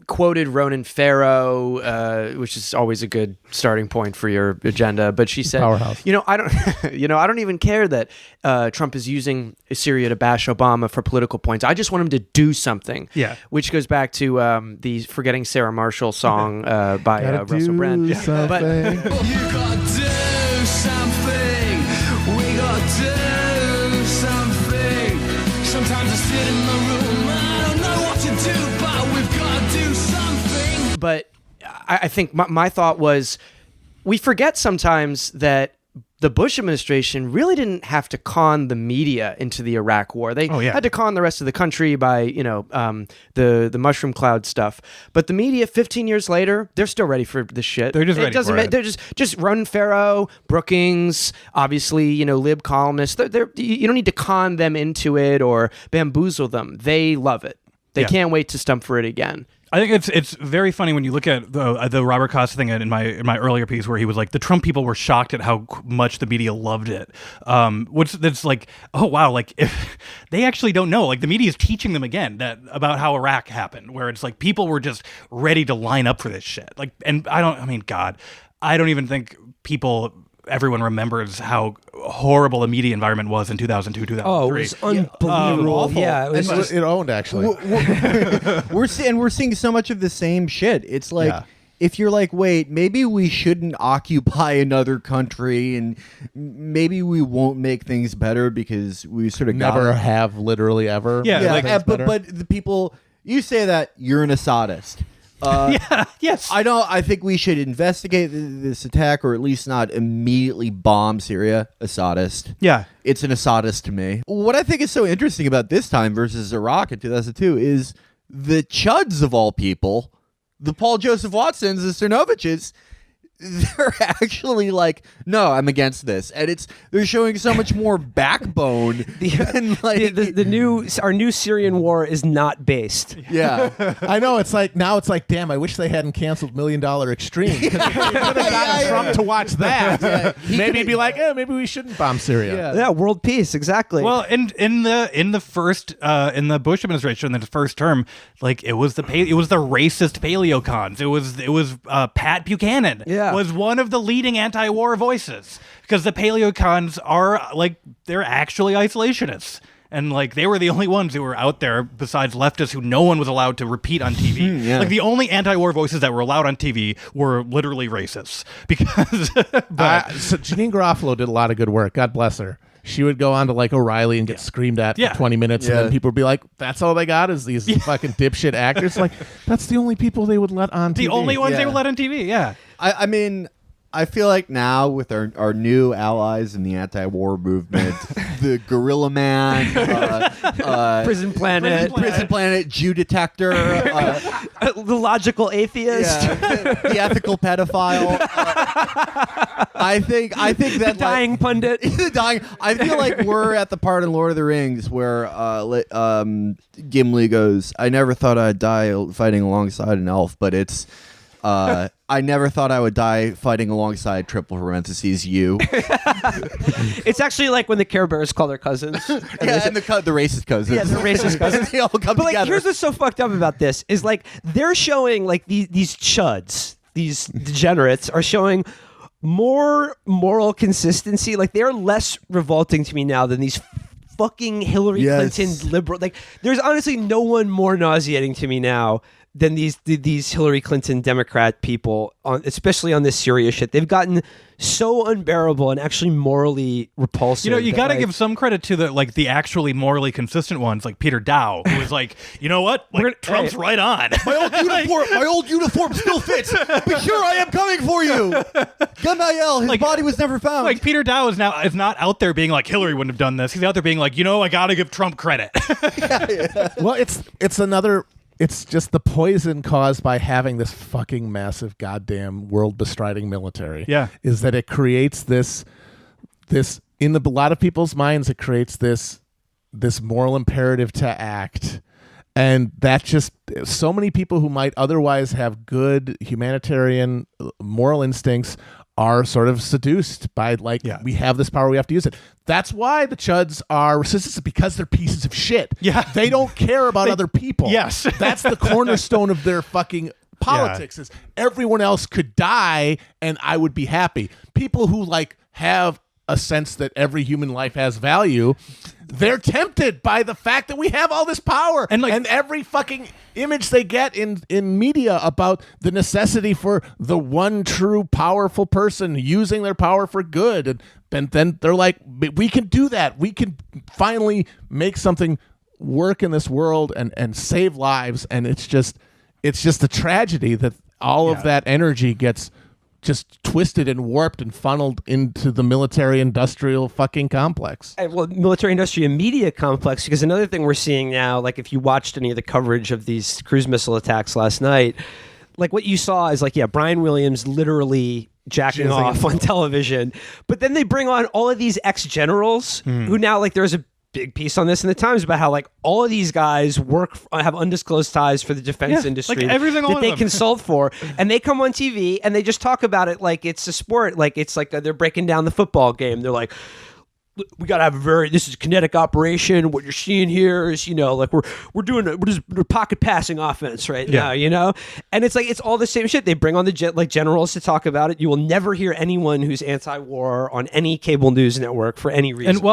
quoted Ronan Farrow, which is always a good starting point for your agenda. But she said, Powerhouse. I don't even care that Trump is using Syria to bash Obama for political points. I just want him to do something. Yeah. Which goes back to the Forgetting Sarah Marshall song by Russell Brand. Yeah. But You gotta do something. We gotta do something. Sometimes I sit in my room, I don't know what to do, but we've gotta do something. But I think my thought was, we forget sometimes that the Bush administration really didn't have to con the media into the Iraq war. They had to con the rest of the country by, the mushroom cloud stuff. But the media, 15 years later, they're still ready for this shit. They're just ready for it. They're just Ronan Farrow, Brookings, obviously, lib columnists. You don't need to con them into it or bamboozle them. They love it. They can't wait to stump for it again. I think it's very funny when you look at the Robert Costa thing in my earlier piece, where he was like, the Trump people were shocked at how much the media loved it. That's like, oh wow, like if they actually don't know, like the media is teaching them again about how Iraq happened, where it's like people were just ready to line up for this shit. Like, and I don't even think people everyone remembers how horrible the media environment was in 2002, 2003. Oh, it was unbelievable. Awful. Yeah, it was It owned, actually. We're seeing so much of the same shit. It's like, if you're like, wait, maybe we shouldn't occupy another country, and maybe we won't make things better because we sort of Never have literally ever. but the people, you say that, you're an Assadist. Yes. I think we should investigate this attack, or at least not immediately bomb Syria. Assadist. Yeah. It's an Assadist to me. What I think is so interesting about this time versus Iraq in 2002 is the chuds of all people, the Paul Joseph Watsons, the Cernoviches, they're actually like, no, I'm against this, and they're showing so much more backbone than like our new Syrian war is not based. Yeah, I know. It's like now. It's like, damn. I wish they hadn't canceled $1 Million Extreme. Because they could have gotten Trump to watch that. Maybe be like, maybe we shouldn't bomb Syria. Yeah, world peace, exactly. Well, in the first in the Bush administration, in the first term, like it was the racist paleocons. It was Pat Buchanan. Yeah. Was one of the leading anti-war voices, because the paleocons are like, they're actually isolationists, and like they were the only ones who were out there besides leftists who no one was allowed to repeat on TV. Like the only anti-war voices that were allowed on TV were literally racists, because so Janine Garofalo did a lot of good work. God bless her. She would go on to like O'Reilly and get screamed at for 20 minutes, and then people would be like, that's all they got is these fucking dipshit actors. Like, that's the only people they would let on TV. The only ones they would let on TV, I mean, I feel like now with our new allies in the anti-war movement, the Gorilla Man, Prison Planet, Jew Detector, the logical atheist, the ethical pedophile. I think that the dying pundit. the dying. I feel like we're at the part in Lord of the Rings where Gimli goes, "I never thought I'd die fighting alongside an elf, but it's." I never thought I would die fighting alongside triple parentheses you. It's actually like when the Care Bears call their cousins. And the racist cousins. Yeah, the racist cousins. They all come but like, together. here's what's so fucked up about this is like they're showing like these chuds, these degenerates are showing more moral consistency. Like they're less revolting to me now than these fucking Hillary Clinton liberal. Like there's honestly no one more nauseating to me now than these Hillary Clinton Democrat people, especially on this Syria shit. They've gotten so unbearable and actually morally repulsive. You got to give some credit to the actually morally consistent ones, like Peter Dow, who was like, you know what, like Trump's right on. My old uniform still fits. But here I am coming for you. Gamael, his body was never found. Like Peter Dow is not out there being like Hillary wouldn't have done this. He's out there being like, I got to give Trump credit. Well, it's another. It's just the poison caused by having this fucking massive goddamn world-bestriding military. Yeah. Is that it creates this in a lot of people's minds, it creates this moral imperative to act. And that just, so many people who might otherwise have good humanitarian moral instincts are sort of seduced by we have this power, we have to use it. That's why the chuds are resistance, because they're pieces of shit. Yeah. They don't care about other people. Yes. That's the cornerstone of their fucking politics is everyone else could die and I would be happy. People who have a sense that every human life has value, they're tempted by the fact that we have all this power and every fucking image they get in media about the necessity for the one true powerful person using their power for good. And then they're like, we can do that. We can finally make something work in this world and save lives. And it's just a tragedy that all of that energy gets just twisted and warped and funneled into the military-industrial fucking complex. Well, military-industrial media complex, because another thing we're seeing now, like if you watched any of the coverage of these cruise missile attacks last night, like what you saw is Brian Williams literally jacking off on television, but then they bring on all of these ex-generals who now, there's a big piece on this in the Times about how all of these guys have undisclosed ties for the defense industry that they consult for, and they come on TV and they just talk about it like it's a sport, like it's like they're breaking down the football game. They're like, we got to have this is a kinetic operation. What you're seeing here is, like we're doing we're pocket passing offense right now, and it's like, it's all the same shit. They bring on the generals to talk about it. You will never hear anyone who's anti-war on any cable news network for any reason.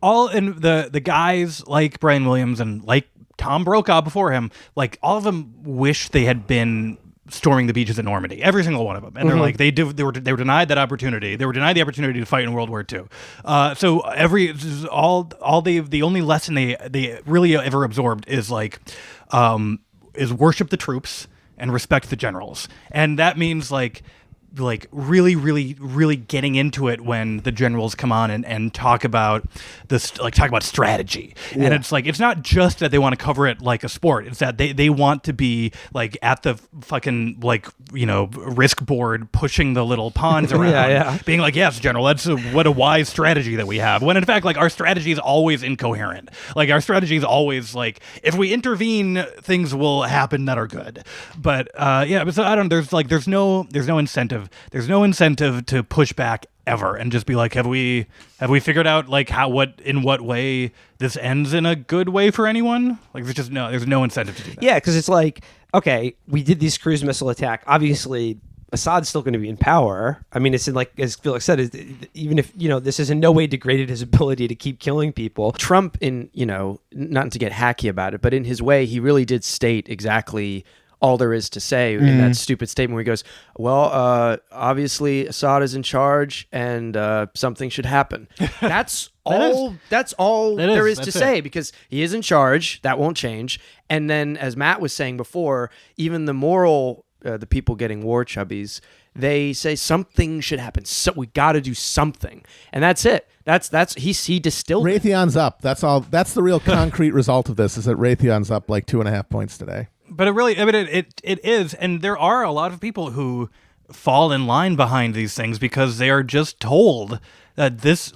And the guys like Brian Williams and like Tom Brokaw before him, like all of them wish they had been storming the beaches at Normandy, every single one of them, and they're like they were denied that opportunity. They were denied the opportunity to fight in World War II. So the only lesson they really ever absorbed is is worship the troops and respect the generals, and that means like really, really, really getting into it when the generals come on and talk about strategy. Yeah. And it's like, it's not just that they want to cover it like a sport. It's that they want to be like at the fucking risk board pushing the little pawns around, being like, yes, general, what a wise strategy that we have. When in fact, like, our strategy is always incoherent. Like, our strategy is always like, if we intervene, things will happen that are good. But so I don't. There's no incentive. There's no incentive to push back ever and just be like, have we figured out like in what way this ends in a good way for anyone? Like, there's no incentive to do that. Yeah, because it's like, okay, we did this cruise missile attack. Obviously, Assad's still going to be in power. I mean, it's in, like, as Felix said, even if this has in no way degraded his ability to keep killing people. Trump, not to get hacky about it, but in his way, he really did state exactly all there is to say in that stupid statement where he goes, well, obviously Assad is in charge and something should happen. That's all there is to say, because he is in charge. That won't change. And then, as Matt was saying before, even the moral, the people getting war chubbies, they say something should happen. So we got to do something. And that's it. He distilled Raytheon's up. That's all. That's the real concrete result of this, is that Raytheon's up like 2.5 points today. But it is, and there are a lot of people who fall in line behind these things because they are just told that this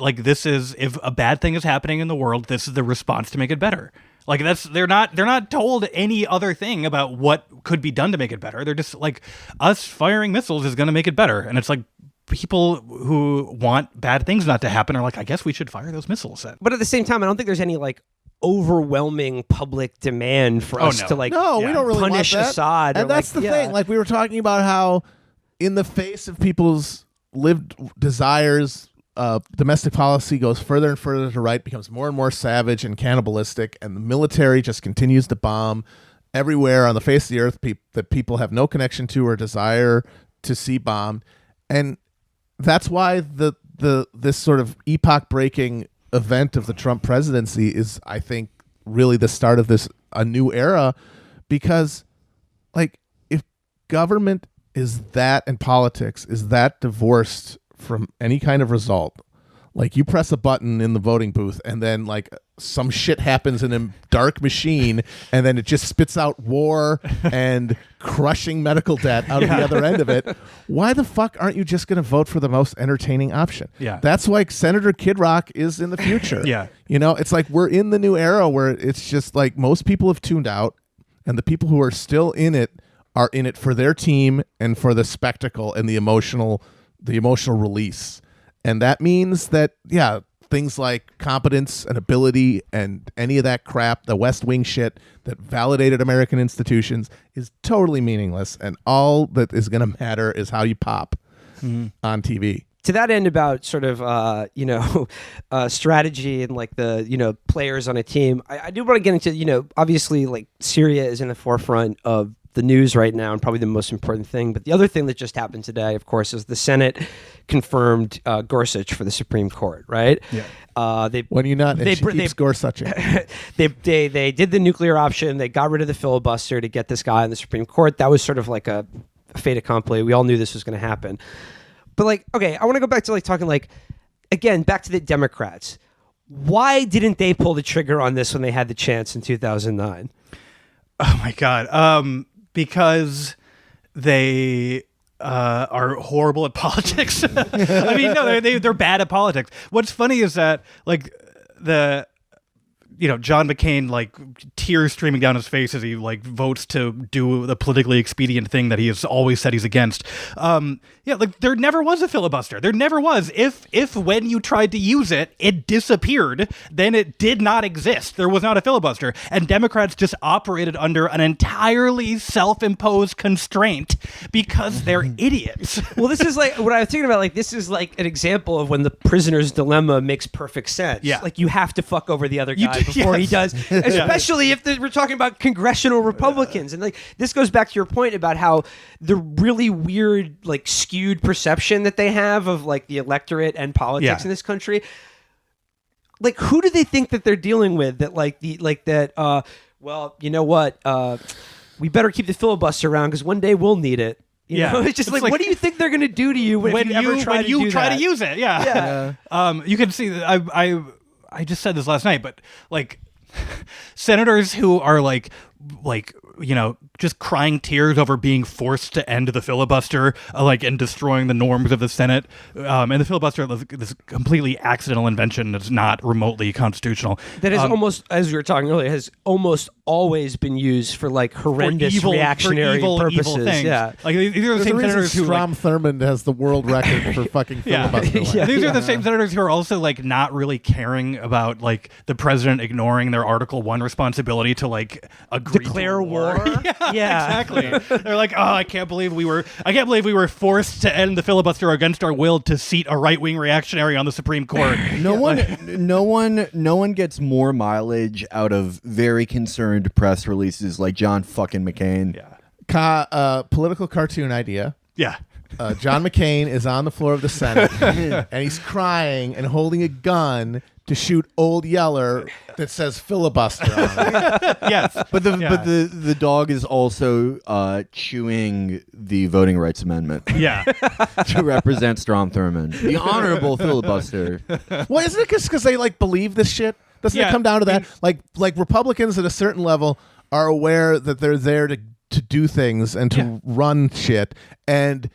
is, if a bad thing is happening in the world, this is the response to make it better. Like, they're not told any other thing about what could be done to make it better. They're just like, us firing missiles is going to make it better, and it's like, people who want bad things not to happen are like, I guess we should fire those missiles. But at the same time, I don't think there's any like overwhelming public demand for us to we don't really punish want that. Assad. And that's the thing. Like, we were talking about how, in the face of people's lived desires, domestic policy goes further and further to right, becomes more and more savage and cannibalistic, and the military just continues to bomb everywhere on the face of the earth that people have no connection to or desire to see bombed. And that's why this sort of epoch-breaking event of the Trump presidency is, I think, really the start of a new era, because, like, if government is that, and politics is that divorced from any kind of result, like, you press a button in the voting booth and then, like, some shit happens in a dark machine and then it just spits out war and crushing medical debt out of the other end of it. Why the fuck aren't you just going to vote for the most entertaining option? Yeah. That's why Senator Kid Rock is in the future. Yeah. It's like, we're in the new era where it's just like, most people have tuned out, and the people who are still in it are in it for their team and for the spectacle and the emotional release. And that means that, things like competence and ability and any of that crap, the West Wing shit that validated American institutions, is totally meaningless. And all that is going to matter is how you pop on TV. To that end, about sort of, strategy and like the, players on a team, I do want to get into, obviously, like, Syria is in the forefront of the news right now and probably the most important thing. But the other thing that just happened today, of course, is the Senate confirmed Gorsuch for the Supreme Court, right? Yeah. She keeps Gorsuching. They did the nuclear option. They got rid of the filibuster to get this guy on the Supreme Court. That was sort of like a fait accompli. We all knew this was going to happen. But, like, okay, I want to go back to, like, talking, like, again, back to the Democrats. Why didn't they pull the trigger on this when they had the chance in 2009? Oh my God. Because they are horrible at politics. I mean, no, they're bad at politics. What's funny is that, like, the John McCain, like tears streaming down his face as he like votes to do the politically expedient thing that he has always said he's against. Like there never was a filibuster. There never was. If when you tried to use it, it disappeared, then it did not exist. There was not a filibuster. And Democrats just operated under an entirely self-imposed constraint because they're idiots. Well, this is like what I was thinking about. Like, this is like an example of when the prisoner's dilemma makes perfect sense. Yeah. Like, you have to fuck over the other guy before he does, especially if we're talking about congressional Republicans. And like, this goes back to your point about how the really weird, like, skewed perception that they have of like the electorate and politics in this country. Like, who do they think that they're dealing with? That well, you know what? We better keep the filibuster around because one day we'll need it. You know? It's just like, what do you think they're going to do to you when you ever try to use it? Yeah. You can see that I just said this last night, but like senators who are like just crying tears over being forced to end the filibuster, and destroying the norms of the Senate. And the filibuster is this completely accidental invention that's not remotely constitutional. That is almost, as we were talking earlier, has almost always been used for like horrendous reactionary purposes. Evil things. Yeah, like these are the same senators who Strom Thurmond has the world record for fucking filibuster. These are the same senators who are also like not really caring about like the president ignoring their Article 1 responsibility to like agree declare to war. Yeah, exactly. They're like, I can't believe we were forced to end the filibuster against our will to seat a right-wing reactionary on the Supreme Court. No one gets more mileage out of very concerned press releases like John fucking McCain. Political cartoon idea. Yeah. John McCain is on the floor of the Senate and he's crying and holding a gun to shoot Old Yeller that says filibuster on it. Yes. But the dog is also chewing the voting rights amendment. Yeah. To represent Strom Thurmond. The honorable filibuster. Well, isn't it because they like believe this shit? Doesn't it come down to that? Like Republicans at a certain level are aware that they're there to do things and to run shit, and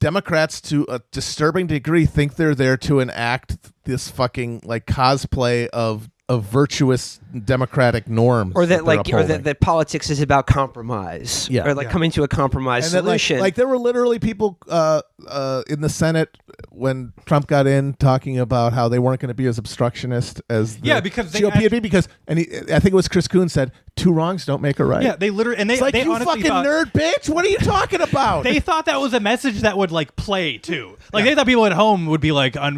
Democrats, to a disturbing degree, think they're there to enact this fucking like cosplay of virtuous democratic norms, or that politics is about compromise, or coming to a compromise solution. Like there were literally people in the Senate when Trump got in talking about how they weren't going to be as obstructionist as the GOP I think it was Chris Coons said 2 wrongs don't make a right. Yeah, they literally and they it's like, they you honestly fucking thought, nerd bitch. What are you talking about? They thought that was a message that would like play too. Like they thought people at home would be like, I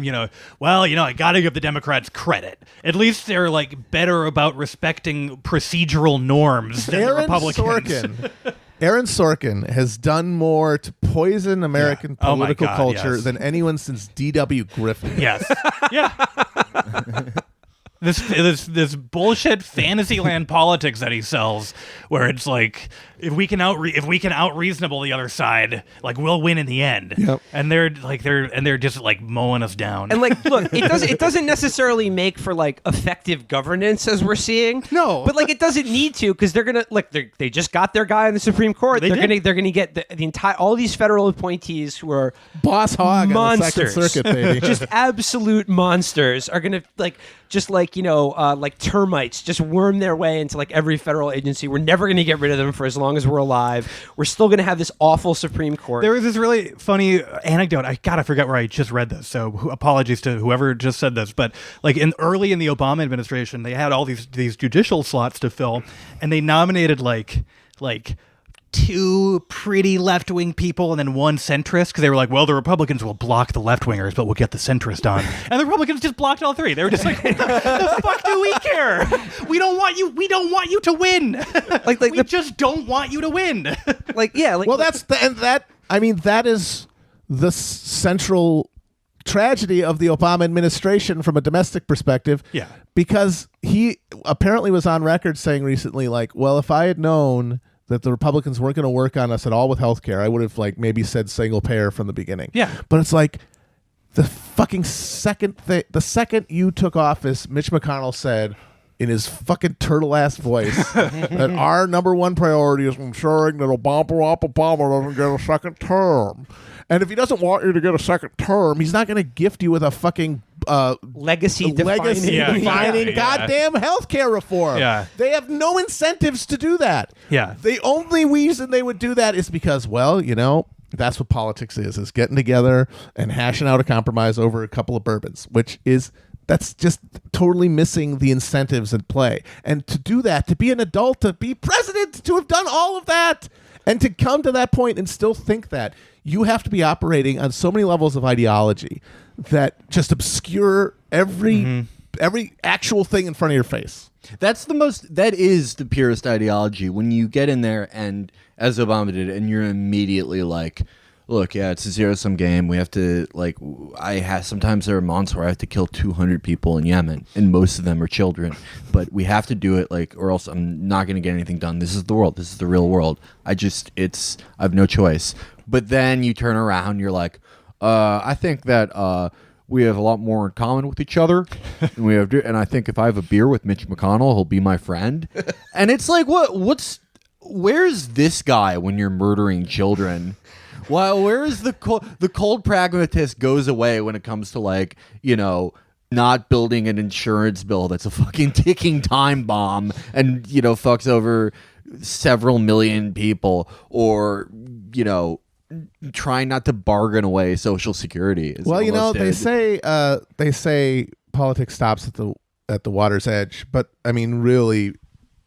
got to give the Democrats credit. At least they're like better about respecting procedural norms than the Republicans. Aaron Sorkin has done more to poison American political culture than anyone since D.W. Griffin. Yes. Yeah. This bullshit Fantasyland politics that he sells, where it's like if we can out reasonable the other side, like we'll win in the end. Yep. And they're just like mowing us down. And like, look, it doesn't necessarily make for like effective governance as we're seeing. No, but like it doesn't need to, because they're gonna they just got their guy in the Supreme Court. They're gonna get the entire all these federal appointees who are boss hog monsters, on the Second Circuit, baby. Just absolute monsters are gonna like termites just worm their way into like every federal agency. We're never gonna get rid of them for as long as we're alive. We're still gonna have this awful Supreme Court. There was this really funny anecdote. I forget where I just read this, so apologies to whoever just said this. But like early in the Obama administration, they had all these judicial slots to fill, and they nominated like 2 pretty left-wing people and then 1 centrist, because they were like, well, the Republicans will block the left-wingers, but we'll get the centrist on. And the Republicans just blocked all 3. They were just like, what the fuck do we care? We don't want you to win. We just don't want you to win. That is the central tragedy of the Obama administration from a domestic perspective. Yeah. Because he apparently was on record saying recently, like, well, if I had known that the Republicans weren't going to work on us at all with healthcare, I would have like maybe said single payer from the beginning. Yeah. But it's like the fucking the second you took office, Mitch McConnell said in his fucking turtle ass voice that our number 1 priority is ensuring that Obama doesn't get a second term. And if he doesn't want you to get a second term, he's not going to gift you with a fucking legacy defining goddamn healthcare reform. Yeah. They have no incentives to do that. Yeah. The only reason they would do that is because, well, that's what politics is getting together and hashing out a compromise over a couple of bourbons, that's just totally missing the incentives at play. And to do that, to be an adult, to be president, to have done all of that, and to come to that point and still think that, you have to be operating on so many levels of ideology that just obscure every actual thing in front of your face. That is the purest ideology. When you get in there and, as Obama did, and you're immediately like, look, yeah, it's a zero-sum game. We have to, sometimes there are months where I have to kill 200 people in Yemen, and most of them are children. But we have to do it, or else I'm not going to get anything done. This is the world. This is the real world. I have no choice. But then you turn around, you're like, I think that we have a lot more in common with each other. And I think if I have a beer with Mitch McConnell, he'll be my friend. And it's like, where's this guy when you're murdering children? Well, where is the cold pragmatist goes away when it comes to not building an insurance bill that's a fucking ticking time bomb and fucks over several million people, or trying not to bargain away Social Security. Well, they say politics stops at the water's edge, but I mean, really,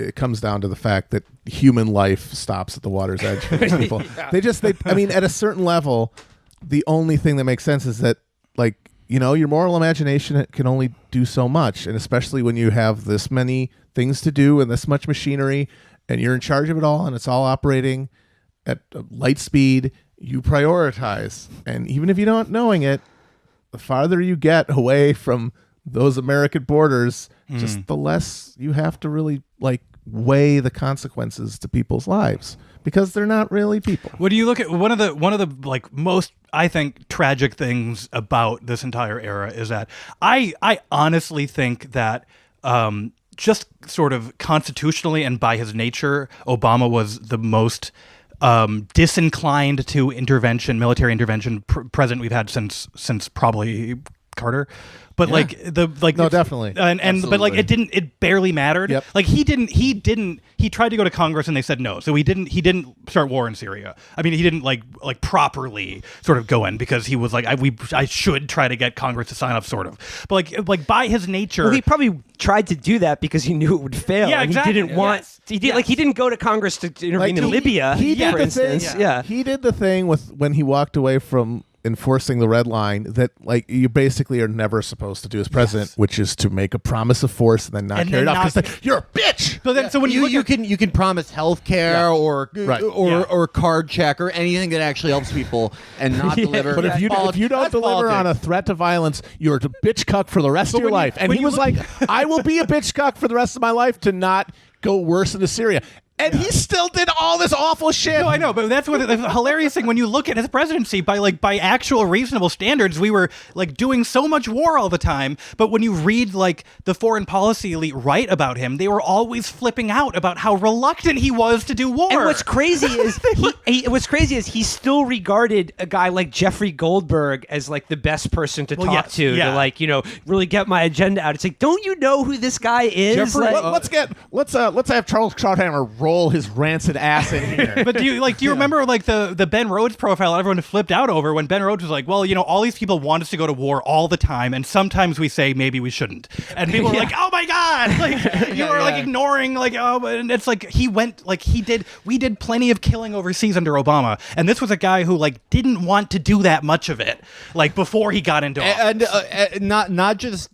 it comes down to the fact that human life stops at the water's edge for these people. I mean, at a certain level, the only thing that makes sense is that, your moral imagination can only do so much, and especially when you have this many things to do and this much machinery, and you're in charge of it all, and it's all operating at light speed. You prioritize, and even if you don't knowing it, the farther you get away from those American borders, just the less you have to really weigh the consequences to people's lives, because they're not really people. What do you look at? One of the most, I think, tragic things about this entire era is that I honestly think that just sort of constitutionally and by his nature, Obama was the most disinclined to military intervention president we've had since probably Carter. But no, definitely, but it barely mattered. Yep. He tried to go to Congress and they said no, so he didn't start war in Syria. I mean, he didn't properly sort of go in, because he was I should try to get Congress to sign up, sort of. But by his nature, well, he probably tried to do that because he knew it would fail. Yeah, and exactly. He didn't want. He didn't go to Congress to intervene in Libya. He did for instance. He did the thing when he walked away from enforcing the red line that you basically are never supposed to do as president, which is to make a promise of force and then not carry it out, because you're a bitch. So when you can promise health care or card check or anything that actually helps people and not deliver. But if you don't deliver on a threat to violence, you're a bitch cuck for the rest of your life. And he was I will be a bitch cuck for the rest of my life to not go worse into Syria. And he still did all this awful shit. No, I know, but that's what the hilarious thing. When you look at his presidency by actual reasonable standards, we were doing so much war all the time. But when you read the foreign policy elite write about him, they were always flipping out about how reluctant he was to do war. And what's crazy is he still regarded a guy like Jeffrey Goldberg as the best person to talk to really get my agenda out. It's don't you know who this guy is? Jeffrey, let's have Charles Krauthammer roll his rancid ass in here. But do you remember the Ben Rhodes profile everyone flipped out over, when Ben Rhodes was all these people want us to go to war all the time, and sometimes we say maybe we shouldn't, and people were oh my god, you are ignoring and it's we did plenty of killing overseas under Obama, and this was a guy who didn't want to do that much of it before he got into office. And not just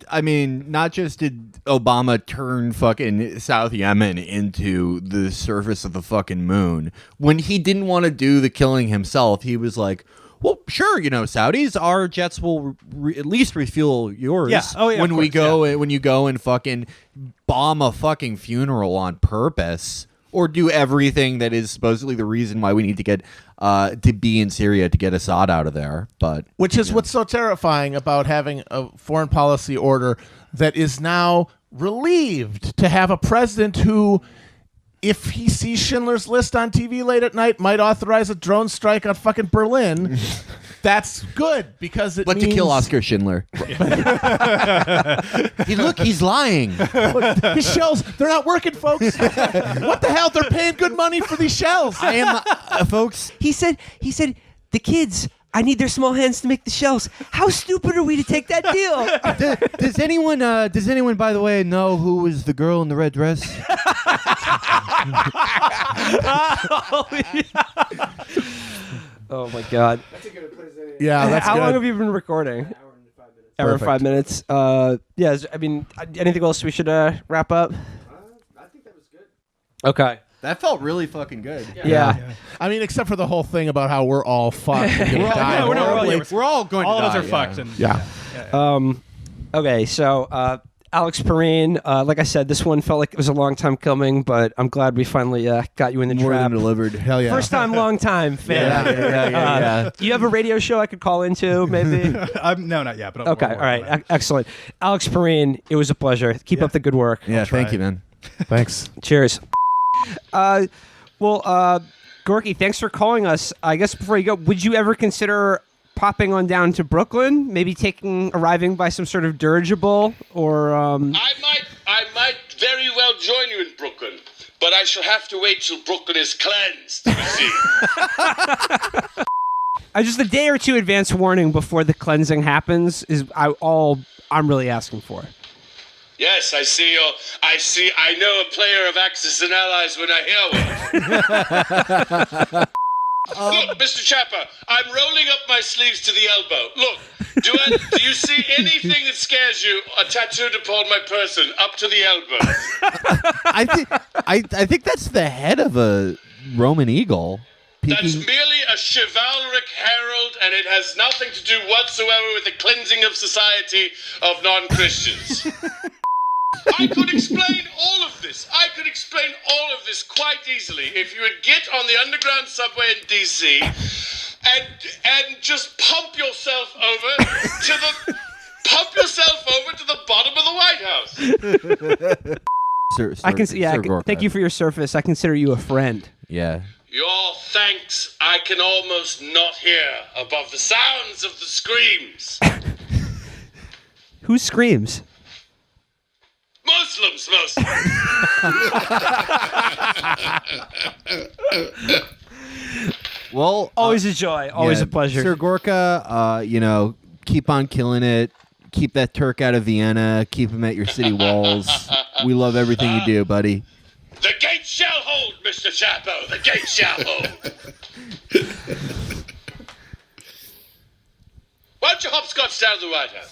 did Obama turn fucking South Yemen into the surface of the fucking moon. When he didn't want to do the killing himself, he was well, sure, Saudis, our jets will at least refuel yours. Yeah. Oh, yeah, when you go and fucking bomb a fucking funeral on purpose, or do everything that is supposedly the reason why we need to get to be in Syria to get Assad out of there. But which is what's so terrifying about having a foreign policy order that is now relieved to have a president who, if he sees Schindler's List on TV late at night, might authorize a drone strike on fucking Berlin. that's good because it But means to kill Oscar Schindler. He's lying. his shells, they're not working, folks. What the hell? They're paying good money for these shells. I am, folks. He said, the kids, I need their small hands to make the shells. How stupid are we to take that deal? Does anyone, by the way, know who was the girl in the red dress? Oh my God. Yeah, that's How good. long have you been recording? Hour and 5 minutes. Yeah, I mean, anything else we should wrap up? I think that was good. Okay. That felt really fucking good. Yeah. I mean, except for the whole thing about how we're all fucked. And gonna die horribly. We're all going All to of die. us are fucked. And, Yeah. Okay, so Alex Pareene, like I said, this one felt like it was a long time coming, but I'm glad we finally got you in the More trap. than delivered. Hell yeah. First time, long time fan. Yeah. You have a radio show I could call into, maybe? no, not yet. But Okay, all right, excellent. Alex Pareene, it was a pleasure. Keep up the good work. Yeah, thank you, man. Thanks. Cheers. Gorky, thanks for calling us. I guess before you go, would you ever consider popping on down to Brooklyn? Maybe arriving by some sort of dirigible or I might very well join you in Brooklyn, but I shall have to wait till Brooklyn is cleansed, you see. Just a day or two advance warning before the cleansing happens is all I'm really asking for. Yes, I see. I know a player of Axis and Allies when I hear one. Look, Mr. Chapo, I'm rolling up my sleeves to the elbow. Look, do you see anything that scares you tattooed upon my person up to the elbow? I think that's the head of a Roman eagle. That's merely a chivalric herald, and it has nothing to do whatsoever with the cleansing of society of non-Christians. I could explain all of this. Quite easily if you would get on the underground subway in DC and just pump yourself over to the bottom of the White House. Sir, thank you for your service. I consider you a friend. Yeah. Your thanks I can almost not hear above the sounds of the screams. Who screams? Muslims, mostly. Well, always a joy. Always a pleasure. Sir Gorka, keep on killing it. Keep that Turk out of Vienna. Keep him at your city walls. We love everything you do, buddy. The gate shall hold, Mr. Chapo. The gate shall hold. Why don't you hopscotch down to the White House?